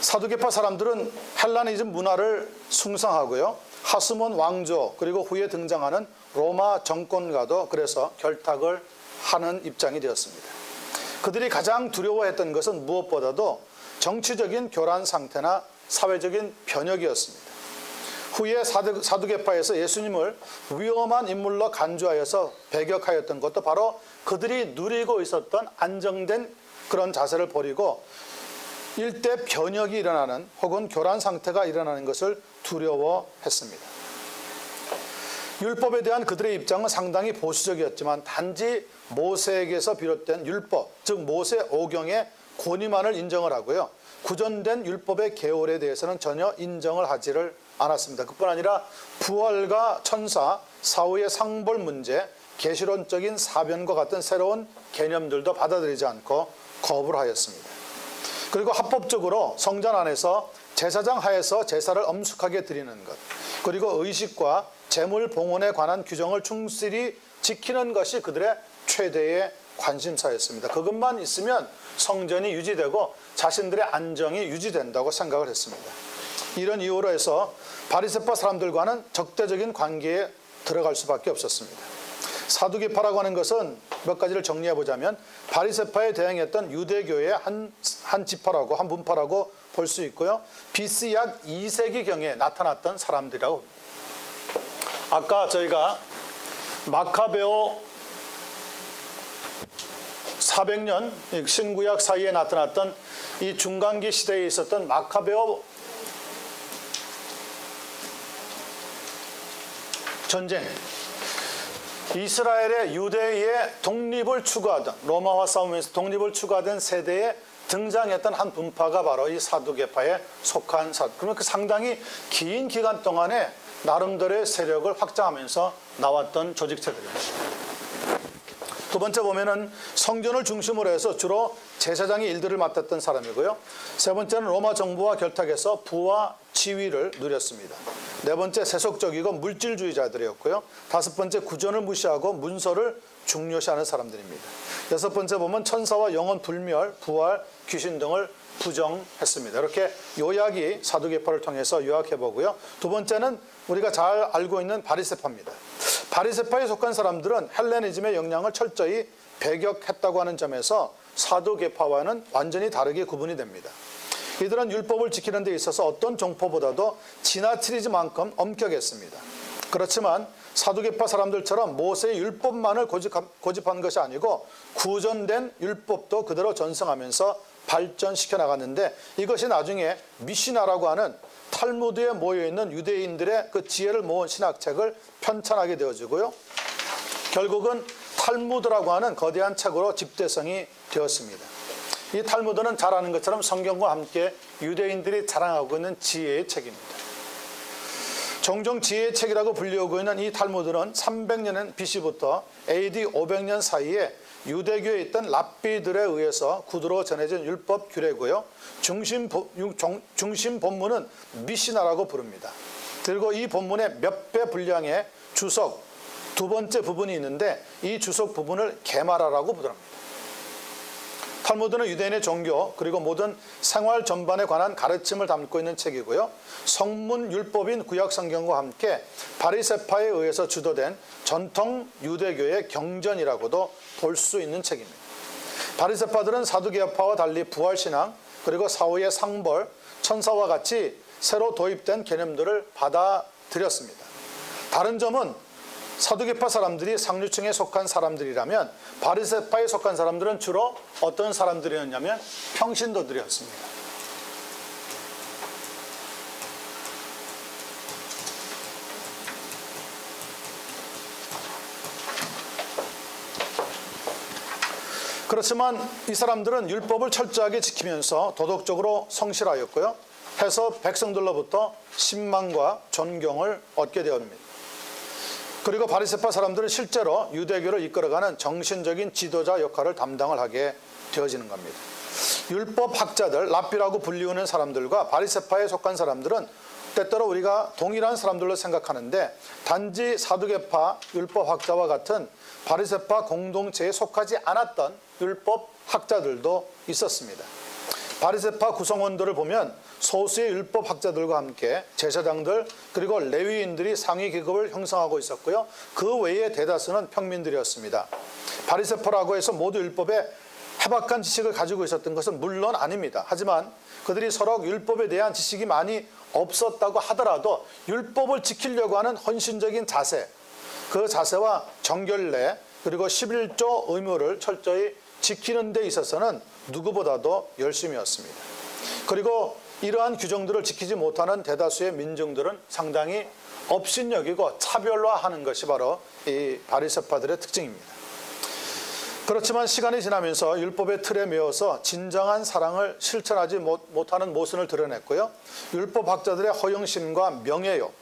사두개파 사람들은 헬라니즘 문화를 숭상하고요, 하스몬 왕조 그리고 후에 등장하는 로마 정권과도 그래서 결탁을 하는 입장이 되었습니다. 그들이 가장 두려워했던 것은 무엇보다도 정치적인 교란 상태나 사회적인 변혁이었습니다. 후에 사두개파에서 예수님을 위험한 인물로 간주하여서 배격하였던 것도 바로 그들이 누리고 있었던 안정된 그런 자세를 버리고 일대 변혁이 일어나는 혹은 교란 상태가 일어나는 것을 두려워했습니다. 율법에 대한 그들의 입장은 상당히 보수적이었지만 단지 모세에게서 비롯된 율법, 즉 모세 오경의 권위만을 인정을 하고요, 구전된 율법의 계율에 대해서는 전혀 인정을 하지를 않았습니다. 그뿐 아니라 부활과 천사, 사후의 상벌 문제, 계시론적인 사변과 같은 새로운 개념들도 받아들이지 않고 거부를 하였습니다. 그리고 합법적으로 성전 안에서 제사장 하에서 제사를 엄숙하게 드리는 것, 그리고 의식과 재물 봉헌에 관한 규정을 충실히 지키는 것이 그들의 최대의 관심사였습니다. 그것만 있으면 성전이 유지되고 자신들의 안정이 유지된다고 생각을 했습니다. 이런 이유로 해서 바리새파 사람들과는 적대적인 관계에 들어갈 수밖에 없었습니다. 사두개파라고 하는 것은 몇 가지를 정리해 보자면 바리새파에 대항했던 유대교의 한 지파라고, 한 분파라고 볼 수 있고요, BC 약 2세기경에 나타났던 사람들이라고 봅니다. 아까 저희가 마카베오 400년 신구약 사이에 나타났던 이 중간기 시대에 있었던 마카베오 전쟁, 이스라엘의 유대의 독립을 추구하던, 로마와 싸우면서 독립을 추구하던 세대에 등장했던 한 분파가 바로 이 사두개파에 속한 그러면 그 상당히 긴 기간 동안에 나름대로의 세력을 확장하면서 나왔던 조직체들입니다. 두 두 번째 보면은 성전을 중심으로 해서 주로 제사장의 일들을 맡았던 사람이고요. 세 번째는 로마 정부와 결탁해서 부와 지위를 누렸습니다. 네 번째 세속적이고 물질주의자들이었고요. 다섯 번째 구전을 무시하고 문서를 중요시하는 사람들입니다. 여섯 번째 보면 천사와 영혼 불멸, 부활, 귀신 등을 부정했습니다. 이렇게 요약이 사두개파를 통해서 요약해 보고요. 두 번째는 우리가 잘 알고 있는 바리새파입니다. 바리새파에 속한 사람들은 헬레니즘의 영향을 철저히 배격했다고 하는 점에서 사두개파와는 완전히 다르게 구분이 됩니다. 이들은 율법을 지키는 데 있어서 어떤 종포보다도 지나치리즈만큼 엄격했습니다. 그렇지만 사두개파 사람들처럼 모세의 율법만을 고집한 것이 아니고 구전된 율법도 그대로 전승하면서 발전시켜 나갔는데, 이것이 나중에 미시나라고 하는 탈무드에 모여있는 유대인들의 그 지혜를 모은 신학책을 편찬하게 되어지고요. 결국은 탈무드라고 하는 거대한 책으로 집대성이 되었습니다. 이 탈무드는 잘 아는 것처럼 성경과 함께 유대인들이 자랑하고 있는 지혜의 책입니다. 종종 지혜의 책이라고 불리우고 있는 이 탈무드는 300년 BC부터 AD 500년 사이에 유대교에 있던 랍비들에 의해서 구두로 전해진 율법 규례고요. 중심 본문은 미시나라고 부릅니다. 그리고 이 본문의 몇 배 분량의 주석 두 번째 부분이 있는데, 이 주석 부분을 게마라라고 부릅니다. 탈무드는 유대인의 종교 그리고 모든 생활 전반에 관한 가르침을 담고 있는 책이고요. 성문 율법인 구약 성경과 함께 바리새파에 의해서 주도된 전통 유대교의 경전이라고도 볼 수 있는 책입니다. 바리새파들은 사두개파와 달리 부활신앙 그리고 사후의 상벌, 천사와 같이 새로 도입된 개념들을 받아들였습니다. 다른 점은 사두개파 사람들이 상류층에 속한 사람들이라면 바리새파에 속한 사람들은 주로 어떤 사람들이었냐면 평신도들이었습니다. 그렇지만 이 사람들은 율법을 철저하게 지키면서 도덕적으로 성실하였고요. 해서 백성들로부터 신망과 존경을 얻게 되었습니다. 그리고 바리새파 사람들은 실제로 유대교를 이끌어가는 정신적인 지도자 역할을 담당을 하게 되어지는 겁니다. 율법 학자들, 랍비라고 불리우는 사람들과 바리새파에 속한 사람들은 때때로 우리가 동일한 사람들로 생각하는데, 단지 사두개파 율법 학자와 같은 바리새파 공동체에 속하지 않았던 율법 학자들도 있었습니다. 바리새파 구성원들을 보면 소수의 율법 학자들과 함께 제사장들 그리고 레위인들이 상위 계급을 형성하고 있었고요. 그 외에 대다수는 평민들이었습니다. 바리새파라고 해서 모두 율법에 해박한 지식을 가지고 있었던 것은 물론 아닙니다. 하지만 그들이 서로 율법에 대한 지식이 많이 없었다고 하더라도 율법을 지키려고 하는 헌신적인 자세, 그 자세와 정결례 그리고 11조 의무를 철저히 지키는 데 있어서는 누구보다도 열심이었습니다. 그리고 이러한 규정들을 지키지 못하는 대다수의 민중들은 상당히 업신여기고 차별화하는 것이 바로 이 바리새파들의 특징입니다. 그렇지만 시간이 지나면서 율법의 틀에 매어서 진정한 사랑을 실천하지 못하는 모순을 드러냈고요. 율법학자들의 허영심과 명예욕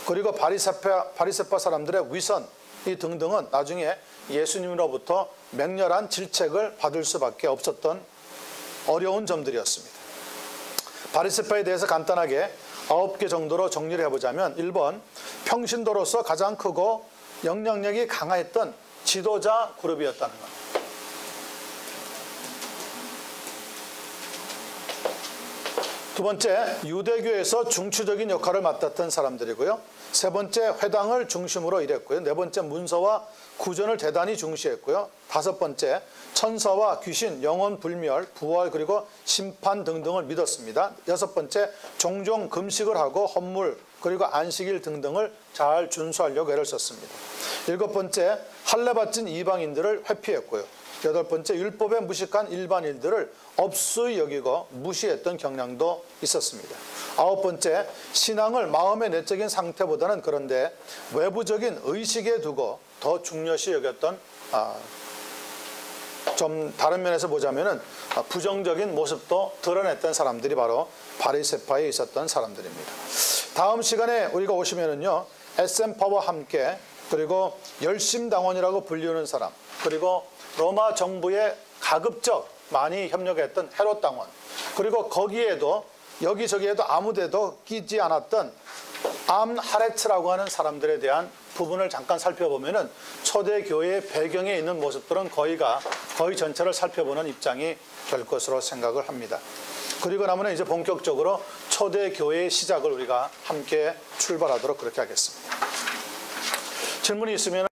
그리고 바리새파 사람들의 위선 이 등등은 나중에 예수님으로부터 맹렬한 질책을 받을 수밖에 없었던 어려운 점들이었습니다. 바리새파에 대해서 간단하게 9개 정도로 정리를 해보자면, 1번, 평신도로서 가장 크고 영향력이 강했던 지도자 그룹이었다는 겁니다. 두 번째, 유대교에서 중추적인 역할을 맡았던 사람들이고요. 세 번째, 회당을 중심으로 일했고요. 네 번째, 문서와 구전을 대단히 중시했고요. 다섯 번째, 천사와 귀신, 영혼 불멸, 부활 그리고 심판 등등을 믿었습니다. 여섯 번째, 종종 금식을 하고 헌물 그리고 안식일 등등을 잘 준수하려고 애를 썼습니다. 일곱 번째, 할례받진 이방인들을 회피했고요. 여덟 번째, 율법에 무식한 일반인들을 업수히 여기고 무시했던 경향도 있었습니다. 아홉 번째, 신앙을 마음의 내적인 상태보다는 그런데 외부적인 의식에 두고 더 중요시 여겼던, 좀 다른 면에서 보자면은 부정적인 모습도 드러냈던 사람들이 바로 바리새파에 있었던 사람들입니다. 다음 시간에 우리가 오시면은요, 에센파와 함께 그리고 열심당원이라고 불리우는 사람, 그리고 로마 정부에 가급적 많이 협력했던 헤롯 당원, 그리고 거기에도 여기저기에도 아무데도 끼지 않았던 암하레츠라고 하는 사람들에 대한 부분을 잠깐 살펴보면은 초대교회의 배경에 있는 모습들은 거의 전체를 살펴보는 입장이 될 것으로 생각을 합니다. 그리고 나면 이제 본격적으로 초대교회의 시작을 우리가 함께 출발하도록 그렇게 하겠습니다. 질문이 있으면